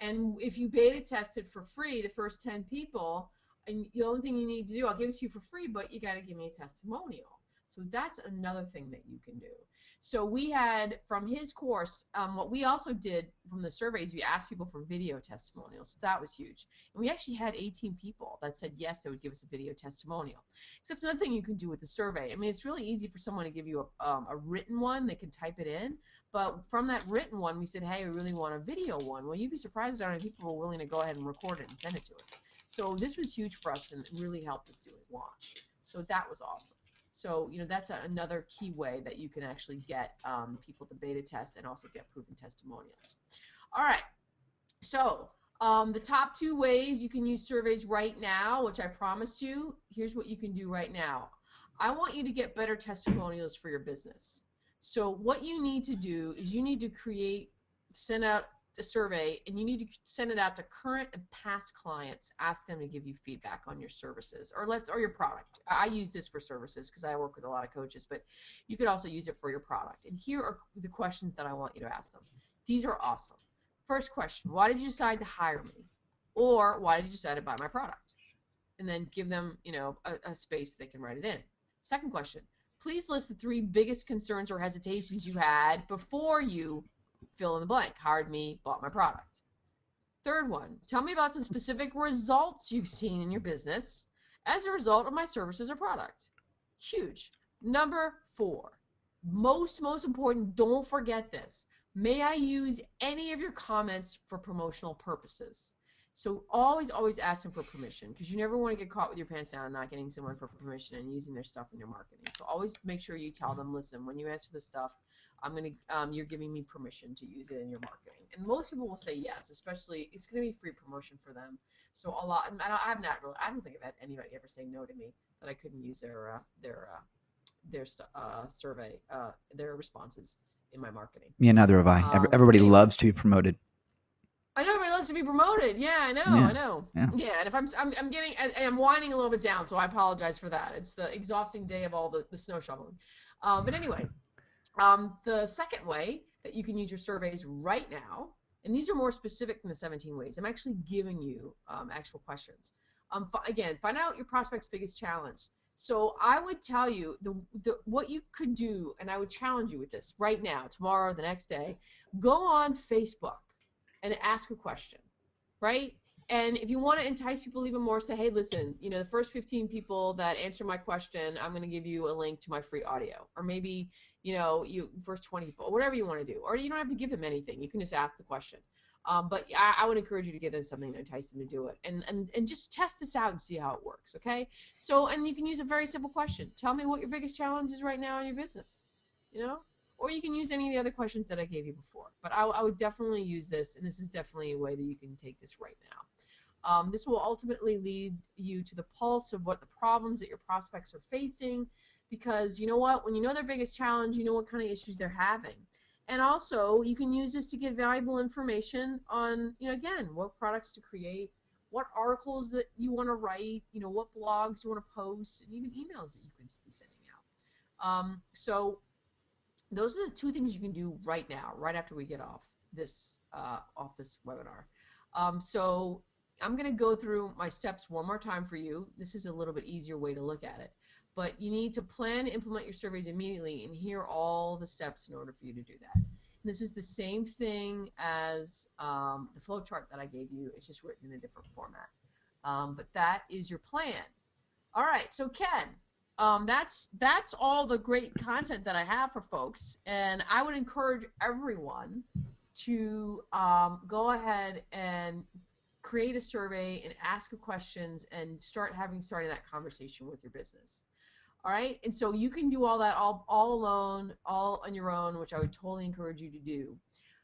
And if you beta test it for free, the first 10 people, and the only thing you need to do, I'll give it to you for free, but you got to give me a testimonial. So that's another thing that you can do. So we had, from his course, what we also did from the surveys, we asked people for video testimonials. So that was huge. And we actually had 18 people that said yes, they would give us a video testimonial. So that's another thing you can do with the survey. I mean, it's really easy for someone to give you a written one. They can type it in. But from that written one, we said, hey, we really want a video one. Well, you'd be surprised at how many people were willing to go ahead and record it and send it to us. So this was huge for us and really helped us do his launch. So that was awesome. So, that's another key way that you can actually get people to beta test and also get proven testimonials. All right. So the top 2 ways you can use surveys right now, which I promised you, here's what you can do right now. I want you to get better testimonials for your business. So what you need to do is you need to send out a survey, and you need to send it out to current and past clients. Ask them to give you feedback on your services or your product. I use this for services because I work with a lot of coaches, but you could also use it for your product. And here are the questions that I want you to ask them. These are awesome. First question, why did you decide to hire me? Or why did you decide to buy my product? And then give them, a space they can write it in. Second question, please list the 3 biggest concerns or hesitations you had before you fill in the blank, hired me, bought my product. Third one, tell me about some specific results you've seen in your business as a result of my services or product. Huge. Number 4, most important, don't forget this. May I use any of your comments for promotional purposes? So always ask them for permission, because you never want to get caught with your pants down and not getting someone for permission and using their stuff in your marketing. So always make sure you tell them, listen, when you answer this stuff, you're giving me permission to use it in your marketing. And most people will say yes, especially it's going to be free promotion for them. So a lot, I don't think I've had anybody ever say no to me that I couldn't use their survey, their responses in my marketing. Yeah, neither have I. Everybody loves to be promoted. I know everybody loves to be promoted. Yeah, I know. Yeah, and if I'm winding a little bit down, so I apologize for that. It's the exhausting day of all the snow shoveling. But anyway, the second way that you can use your surveys right now, and these are more specific than the 17 ways. I'm actually giving you actual questions. Again, find out your prospect's biggest challenge. So I would tell you what you could do, and I would challenge you with this right now, tomorrow, the next day. Go on Facebook and ask a question, right? And if you want to entice people even more, say, hey, listen, the first 15 people that answer my question, I'm going to give you a link to my free audio. Or maybe, you first 20 people, whatever you want to do. Or you don't have to give them anything. You can just ask the question. But I would encourage you to give them something to entice them to do it. And just test this out and see how it works, okay? So, and you can use a very simple question. Tell me what your biggest challenge is right now in your business, Or you can use any of the other questions that I gave you before. But I would definitely use this, and this is definitely a way that you can take this right now. This will ultimately lead you to the pulse of what the problems that your prospects are facing, because you know what? When you know their biggest challenge, you know what kind of issues they're having. And also, you can use this to get valuable information on, again, what products to create, what articles that you want to write, what blogs you want to post, and even emails that you can be sending out. So those are the 2 things you can do right now, right after we get off this webinar. So I'm going to go through my steps one more time for you. This is a little bit easier way to look at it. But you need to plan and implement your surveys immediately, and here are all the steps in order for you to do that. And this is the same thing as the flow chart that I gave you. It's just written in a different format. But that is your plan. All right, so Ken, that's all the great content that I have for folks, and I would encourage everyone to go ahead and create a survey and ask questions and starting that conversation with your business. All right, and so you can do all that all alone, all on your own, which I would totally encourage you to do.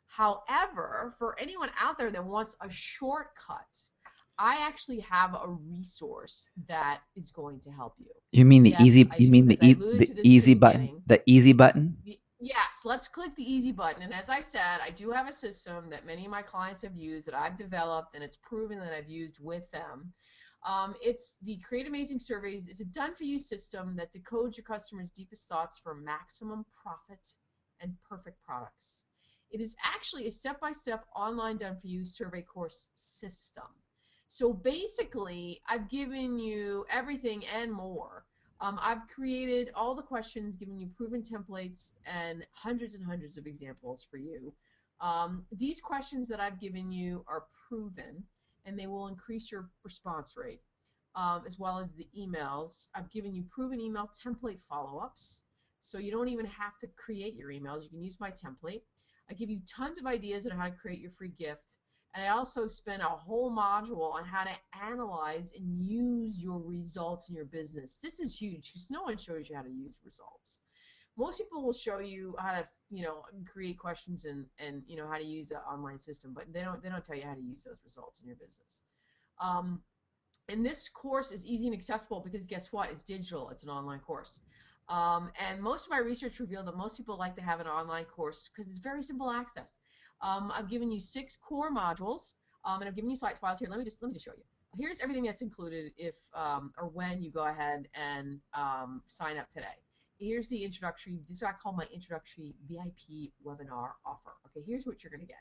However, for anyone out there that wants a shortcut, I actually have a resource that is going to help you. You mean the easy button? The easy button? Yes, let's click the easy button. And as I said, I do have a system that many of my clients have used, that I've developed, and it's proven that I've used with them. It's the Create Amazing Surveys. It's a done-for-you system that decodes your customers' deepest thoughts for maximum profit and perfect products. It is actually a step-by-step online done-for-you survey course system. So basically, I've given you everything and more. I've created all the questions, given you proven templates, and hundreds of examples for you. These questions that I've given you are proven, and they will increase your response rate, as well as the emails. I've given you proven email template follow-ups, so you don't even have to create your emails. You can use my template. I give you tons of ideas on how to create your free gift. And I also spend a whole module on how to analyze and use your results in your business. This is huge because no one shows you how to use results. Most people will show you how to, create questions and how to use the online system, but they don't tell you how to use those results in your business. And this course is easy and accessible because guess what? It's digital. It's an online course. And most of my research revealed that most people like to have an online course because it's very simple access. I've given you 6 core modules, and I've given you site files here. Let me just show you. Here's everything that's included if or when you go ahead and sign up today. Here's the introductory. This is what I call my introductory VIP webinar offer. Okay, here's what you're going to get.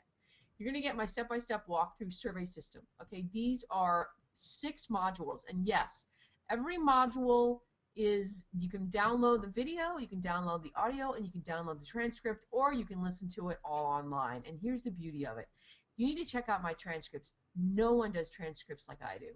You're going to get my step-by-step walkthrough survey system. Okay, these are 6 modules, and yes, every module is, you can download the video, you can download the audio, and you can download the transcript, or you can listen to it all online. And here's the beauty of it. You need to check out my transcripts. No one does transcripts like I do.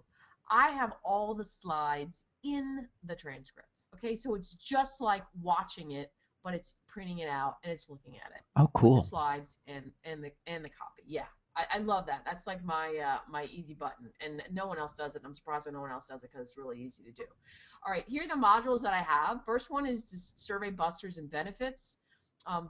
I have all the slides in the transcript. Okay, so it's just like watching it, but it's printing it out and it's looking at it. Oh, cool. With the slides and the copy. Yeah, I love that. That's like my my easy button, and no one else does it. I'm surprised when no one else does it because it's really easy to do. All right, here are the modules that I have. First one is just survey busters and benefits.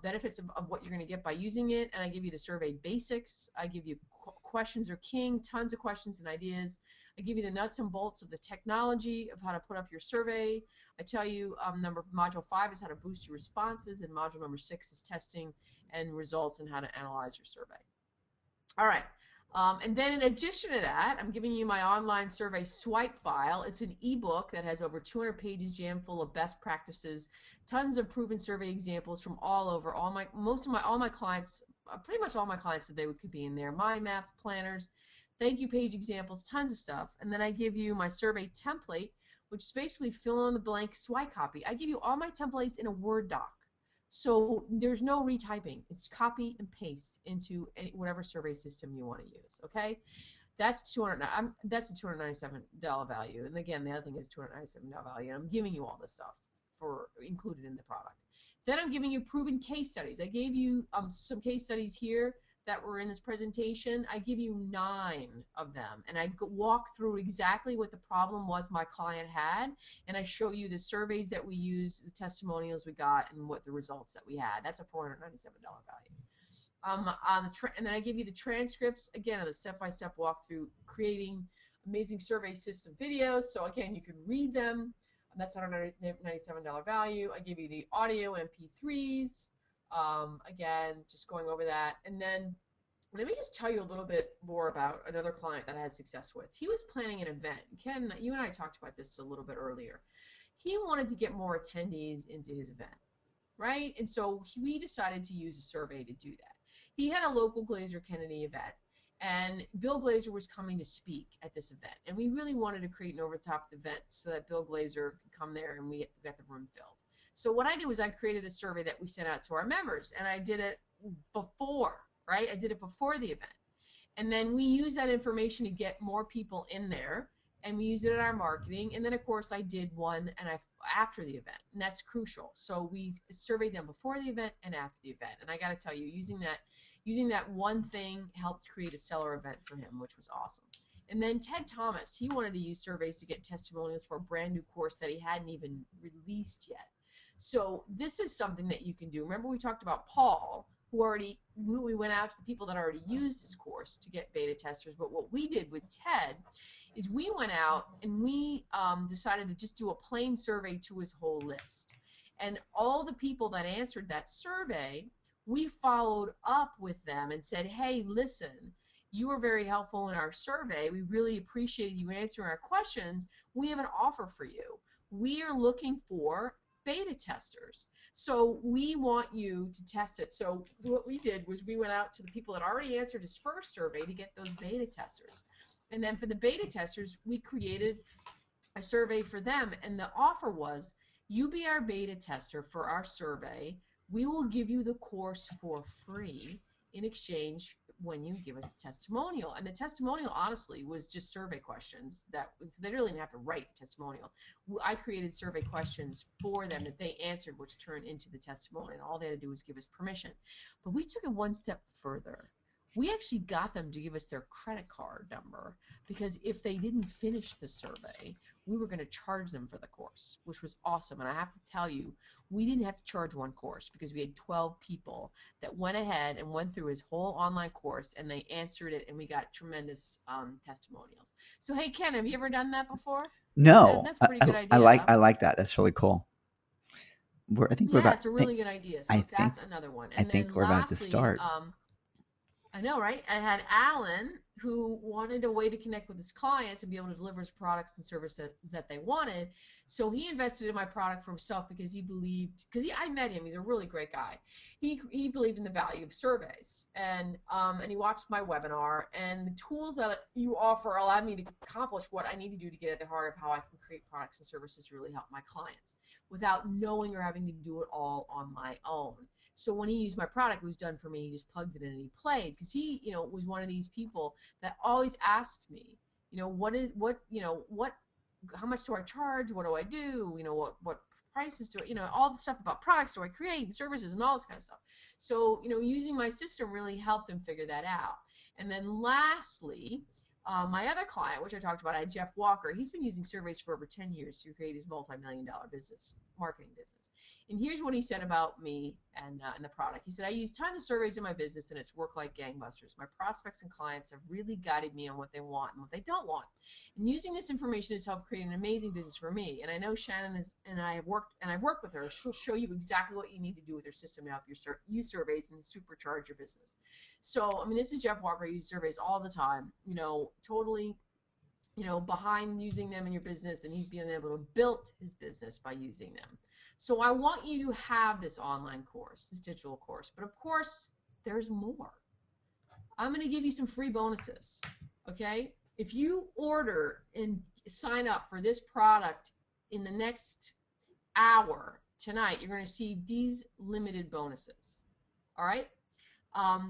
Benefits of what you're going to get by using it, and I give you the survey basics. I give you questions are king, tons of questions and ideas. I give you the nuts and bolts of the technology of how to put up your survey. I tell you module 5 is how to boost your responses, and module number 6 is testing and results and how to analyze your survey. All right. And then in addition to that, I'm giving you my online survey swipe file. It's an ebook that has over 200 pages jammed full of best practices, tons of proven survey examples from all over. All my clients, pretty much all my clients said they could be in there. Mind maps, planners, thank you page examples, tons of stuff. And then I give you my survey template, which is basically fill in the blank swipe copy. I give you all my templates in a Word doc. So there's no retyping. It's copy and paste into whatever survey system you want to use. Okay, that's a $297 value. And again, the other thing is $297 value. And I'm giving you all this stuff for included in the product. Then I'm giving you proven case studies. I gave you some case studies here that were in this presentation. I give you 9 of them, and I walk through exactly what the problem was my client had, and I show you the surveys that we used, the testimonials we got, and what the results that we had. That's a $497 value. And then I give you the transcripts, again, of the step-by-step walkthrough creating amazing survey system videos. So again, you can read them. That's $197 value. I give you the audio MP3s. Again, just going over that. And then let me just tell you a little bit more about another client that I had success with. He was planning an event. Ken, you and I talked about this a little bit earlier. He wanted to get more attendees into his event, right? And so we decided to use a survey to do that. He had a local Glazer Kennedy event, and Bill Glazer was coming to speak at this event. And we really wanted to create an over-the-top event so that Bill Glazer could come there and we got the room filled. So what I did was I created a survey that we sent out to our members, and I did it before, right? I did it before the event. And then we used that information to get more people in there, and we used it in our marketing. And then, of course, I did one after the event, and that's crucial. So we surveyed them before the event and after the event. And I got to tell you, using that one thing helped create a stellar event for him, which was awesome. And then Ted Thomas, he wanted to use surveys to get testimonials for a brand new course that he hadn't even released yet. So this is something that you can do. Remember we talked about Paul, we went out to the people that already used his course to get beta testers. But what we did with Ted is we went out and we decided to just do a plain survey to his whole list. And all the people that answered that survey, we followed up with them and said, hey, listen, you were very helpful in our survey. We really appreciated you answering our questions. We have an offer for you. We are looking for beta testers. So we want you to test it. So what we did was we went out to the people that already answered his first survey to get those beta testers. And then for the beta testers, we created a survey for them. And the offer was, you be our beta tester for our survey. We will give you the course for free in exchange when you give us a testimonial. And the testimonial, honestly, was just survey questions. So they really didn't have to write a testimonial. I created survey questions for them that they answered, which turned into the testimonial. And all they had to do was give us permission. But we took it one step further. We actually got them to give us their credit card number, because if they didn't finish the survey, we were going to charge them for the course, which was awesome. And I have to tell you, we didn't have to charge one course because we had 12 people that went ahead and went through his whole online course, and they answered it, and we got tremendous testimonials. So, hey, Ken, have you ever done that before? No. That's a pretty good idea. I like that. That's really cool. It's a really good idea. So that's another one. And I think we're about to start. I know, right? I had Alan, who wanted a way to connect with his clients and be able to deliver his products and services that they wanted. So he invested in my product for himself because he believed, I met him, he's a really great guy. He believed in the value of surveys, and he watched my webinar, and the tools that you offer allowed me to accomplish what I need to do to get at the heart of how I can create products and services to really help my clients without knowing or having to do it all on my own. So when he used my product, it was done for me. He just plugged it in and he played, because he, was one of these people that always asked me, how much do I charge? What do I do? What prices do I, all the stuff about products do I create, services, and all this kind of stuff. So, using my system really helped him figure that out. And then lastly, my other client, which I talked about, I had Jeff Walker. He's been using surveys for over 10 years to create his multi-million-dollar marketing business. And here's what he said about me and the product. He said, I use tons of surveys in my business, and it's worked like gangbusters. My prospects and clients have really guided me on what they want and what they don't want. And using this information has helped create an amazing business for me. And I know Shannon I've worked with her. She'll show you exactly what you need to do with your system to help use surveys and supercharge your business. So, this is Jeff Walker. He uses surveys all the time, totally behind using them in your business, and he's being able to build his business by using them. So I want you to have this online course, this digital course, but of course there's more. I'm going to give you some free bonuses, okay? If you order and sign up for this product in the next hour tonight, you're going to see these limited bonuses, all right?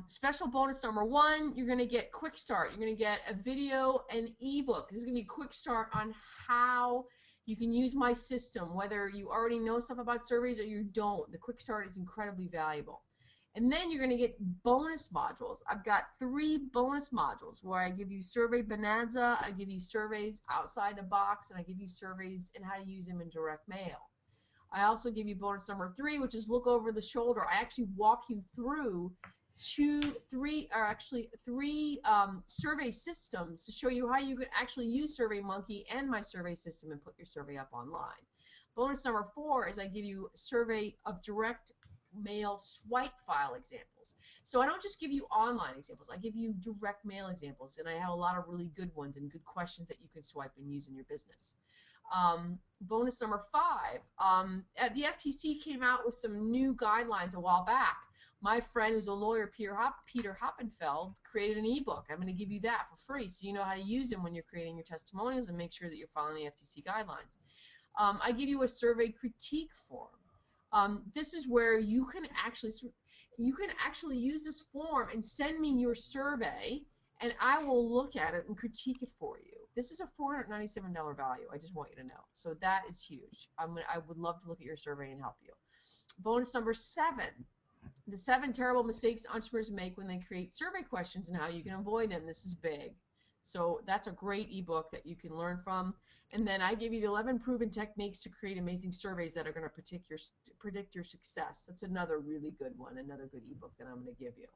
Special bonus number 1, you're going to get quick start. You're going to get a video and ebook. This is going to be a quick start on how you can use my system, whether you already know stuff about surveys or you don't. The quick start is incredibly valuable. And then you're going to get bonus modules. I've got 3 bonus modules where I give you Survey Bonanza, I give you surveys outside the box, and I give you surveys and how to use them in direct mail. I also give you bonus number 3, which is look over the shoulder. I actually walk you through 3 survey systems to show you how you can actually use SurveyMonkey and my survey system and put your survey up online. Bonus number 4 is I give you survey of direct mail swipe file examples. So I don't just give you online examples, I give you direct mail examples, and I have a lot of really good ones and good questions that you can swipe and use in your business. Bonus number 5, the FTC came out with some new guidelines a while back. My friend who's a lawyer, Peter Hoppenfeld, created an ebook. I'm going to give you that for free so you know how to use them when you're creating your testimonials and make sure that you're following the FTC guidelines. I give you a survey critique form. This is where you can actually use this form and send me your survey, and I will look at it and critique it for you. This is a $497 value. I just want you to know. So that is huge. I would love to look at your survey and help you. Bonus number 7. The 7 terrible mistakes entrepreneurs make when they create survey questions and how you can avoid them. This is big. So that's a great ebook that you can learn from. And then I give you the 11 proven techniques to create amazing surveys that are going to predict your success. That's another really good one, another good ebook that I'm going to give you.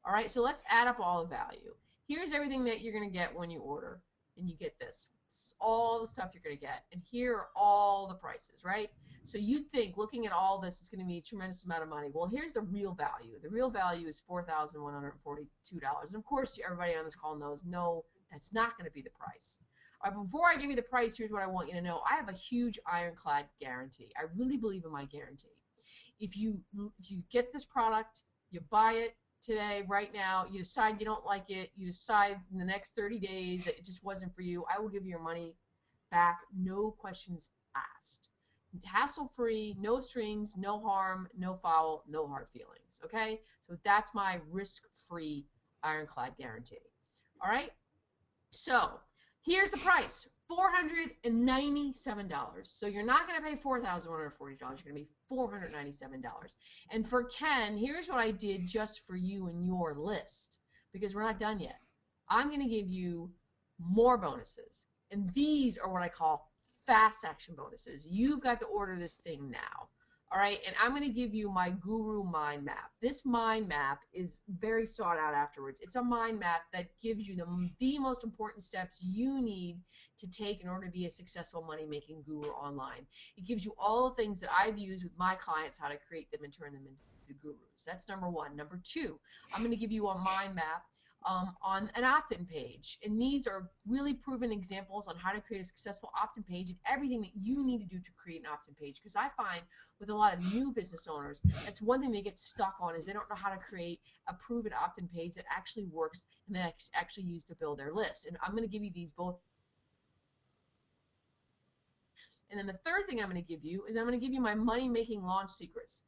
All right, so let's add up all the value. Here's everything that you're going to get when you order, and you get this. This is all the stuff you're going to get, and here are all the prices, right? So you'd think looking at all this is going to be a tremendous amount of money. Well, here's the real value. The real value is $4,142. And of course, everybody on this call knows, no, that's not going to be the price. All right, before I give you the price, here's what I want you to know. I have a huge ironclad guarantee. I really believe in my guarantee. If you get this product, you buy it today, right now, you decide you don't like it, you decide in the next 30 days that it just wasn't for you, I will give you your money back, no questions asked. Hassle-free, no strings, no harm, no foul, no hard feelings, okay? So that's my risk-free ironclad guarantee. All right? So here's the price, $497. So you're not going to pay $4,140. You're going to pay $497. And for Ken, here's what I did just for you and your list, because we're not done yet. I'm going to give you more bonuses. And these are what I call fast action bonuses. You've got to order this thing now. All right, and I'm going to give you my Guru Mind Map. This mind map is very sought out afterwards. It's a mind map that gives you the most important steps you need to take in order to be a successful money-making guru online. It gives you all the things that I've used with my clients, how to create them and turn them into gurus. That's number 1. Number 2, I'm going to give you a mind map on an opt-in page. And these are really proven examples on how to create a successful opt-in page and everything that you need to do to create an opt-in page. Because I find with a lot of new business owners, that's one thing they get stuck on, is they don't know how to create a proven opt-in page that actually works and that actually use to build their list. And I'm going to give you these both. And then the third thing I'm going to give you is I'm going to give you my money-making launch secrets.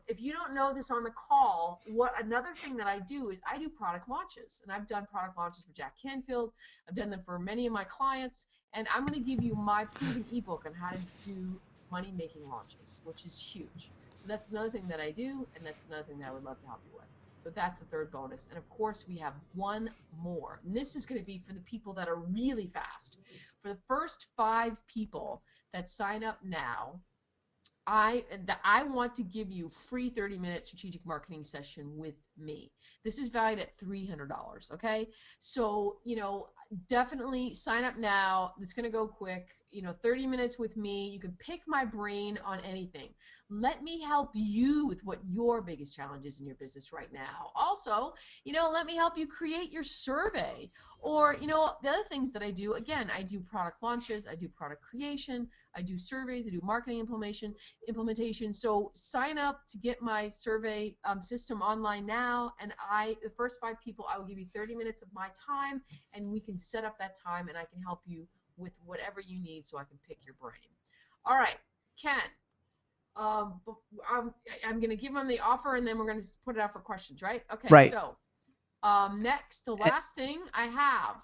If you don't know this on the call, another thing that I do is I do product launches. And I've done product launches for Jack Canfield. I've done them for many of my clients. And I'm going to give you my proven ebook on how to do money-making launches, which is huge. So that's another thing that I do, and that's another thing that I would love to help you with. So that's the third bonus. And of course, we have one more. And this is going to be for the people that are really fast. For the first 5 people that sign up now, I want to give you free 30-minute strategic marketing session with me. This is valued at $300, okay? So, definitely sign up now. It's going to go quick. 30 minutes with me. You can pick my brain on anything. Let me help you with what your biggest challenge is in your business right now. Also, let me help you create your survey. Or, the other things that I do, again, I do product launches, I do product creation, I do surveys, I do marketing implementation. So sign up to get my survey system online now, and the first 5 people, I will give you 30 minutes of my time, and we can set up that time, and I can help you with whatever you need so I can pick your brain. All right, Ken, I'm going to give them the offer, and then we're going to put it out for questions, right? Okay, right. So next, the last thing I have,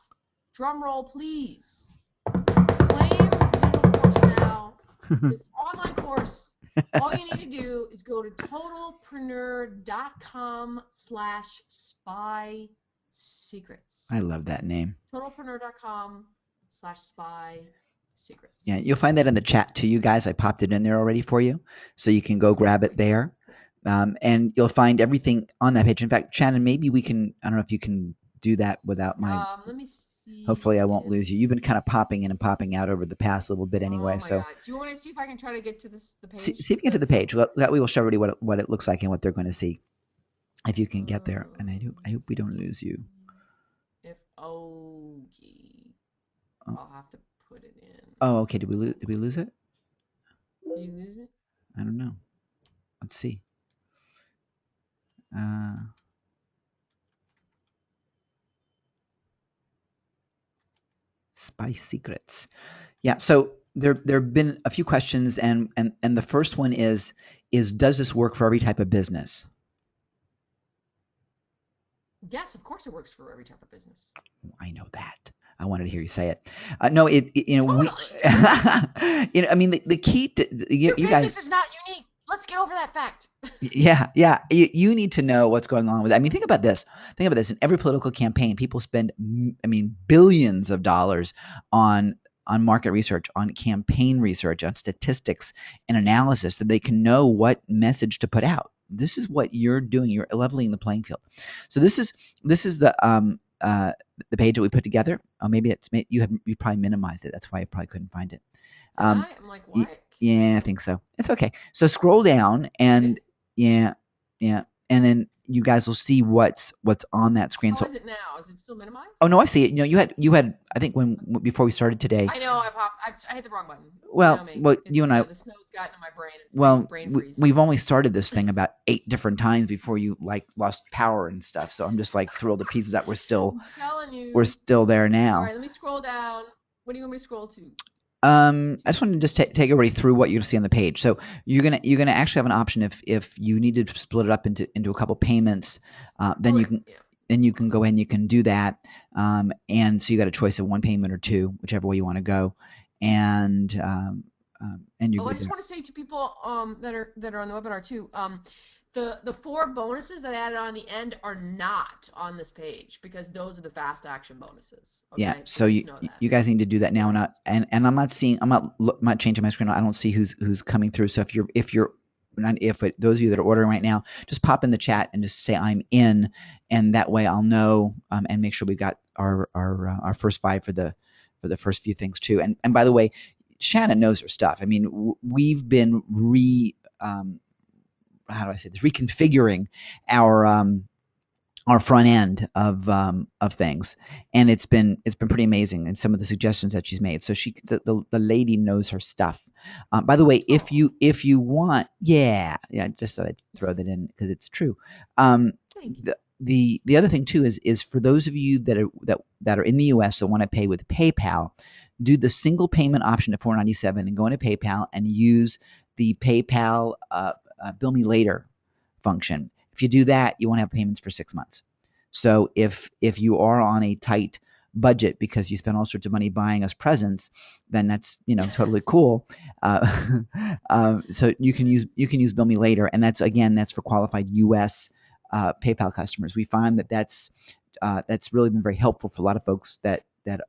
drum roll please, claim digital course now, this online course. All you need to do is go to totalpreneur.com/spy secrets. I love that name. totalpreneur.com/spy secrets. Yeah, you'll find that in the chat too, you guys. I popped it in there already for you, so you can go grab it there. And you'll find everything on that page. In fact, Shannon, maybe we can, I don't know if you can do that without my, let me see. Hopefully I won't lose you. You've been kind of popping in and popping out over the past little bit anyway. Oh my so God. Do you want to see if I can try to get to the page? See if you can get to the page. That way we'll show everybody what it looks like and what they're going to see. If you can get there. And I hope we don't lose you. I'll have to put it in. Oh, okay. Did we lose it? Did you lose it? I don't know. Let's see. Spy secrets. Yeah. So there have been a few questions, and the first one is does this work for every type of business? Yes, of course it works for every type of business. I know that. I wanted to hear you say it. No, Totally. I mean, the key to Your you business guys. is not unique. Let's get over that fact. Yeah. You need to know what's going on with it. I mean, think about this. In every political campaign, people spend, billions of dollars on market research, on campaign research, on statistics and analysis so they can know what message to put out. This is what you're doing. You're leveling the playing field. So this is the page that we put together. Oh, maybe you probably minimized it. That's why I probably couldn't find it. I'm like, why? Yeah, I think so. It's okay. So scroll down and yeah, and then you guys will see what's on that screen. How is it now? Is it still minimized? Oh no, I see it. You had I think before we started today. I know I hit the wrong button. Well, you and I. The snow's gotten in my brain. Well, brain freeze. We've only started this thing about 8 different times before you lost power and stuff. So I'm just thrilled to pieces that we're still there now. All right, let me scroll down. What do you want me to scroll to? I just wanted to just take everybody through what you'll see on the page. So you're gonna actually have an option if you need to split it up into a couple payments, then you can. Yeah. Then you can go ahead and you can do that, and so you got a choice of 1 payment or 2, whichever way you want to go, and you. I just want to say to people that are on the webinar too, the 4 bonuses that I added on the end are not on this page because those are the fast action bonuses. Okay? Yeah, so you guys need to do that now, and I'm not changing my screen. I don't see who's coming through. So those of you that are ordering right now, just pop in the chat and just say I'm in, and that way I'll know and make sure we got our first 5 for the first few things too. And by the way, Shannon knows her stuff. I mean, we've been reconfiguring our our front end of things, and it's been pretty amazing. And some of the suggestions that she's made. So the lady knows her stuff. By the way, if Oh, you want, yeah, just thought I'd throw that in because it's true. Um, thank you. the other thing too is for those of you that are in the U.S. that want to pay with PayPal, do the single payment option at 497 and go into PayPal and use the PayPal bill me later function. If you do that, you won't have payments for 6 months. So if you are on a tight budget because you spend all sorts of money buying us presents, then that's totally cool. Uh, so you can use Bill Me Later, and that's for qualified U.S. PayPal customers. We find that's really been very helpful for a lot of folks that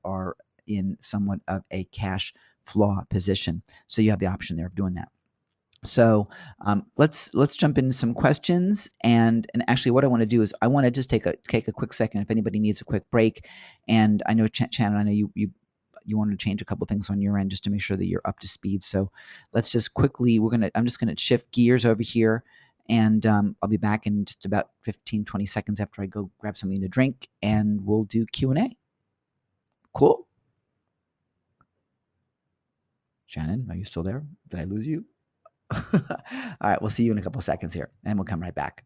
are in somewhat of a cash flaw position. So you have the option there of doing that. So let's jump into some questions, and actually what I want to do is I want to just take a quick second if anybody needs a quick break, and I know Shannon, I know you wanted to change a couple things on your end just to make sure that you're up to speed. So let's just quickly I'm just gonna shift gears over here, and I'll be back in just about 15-20 seconds after I go grab something to drink, and we'll do Q&A. Cool. Shannon, are you still there? Did I lose you? All right, we'll see you in a couple of seconds here, and we'll come right back.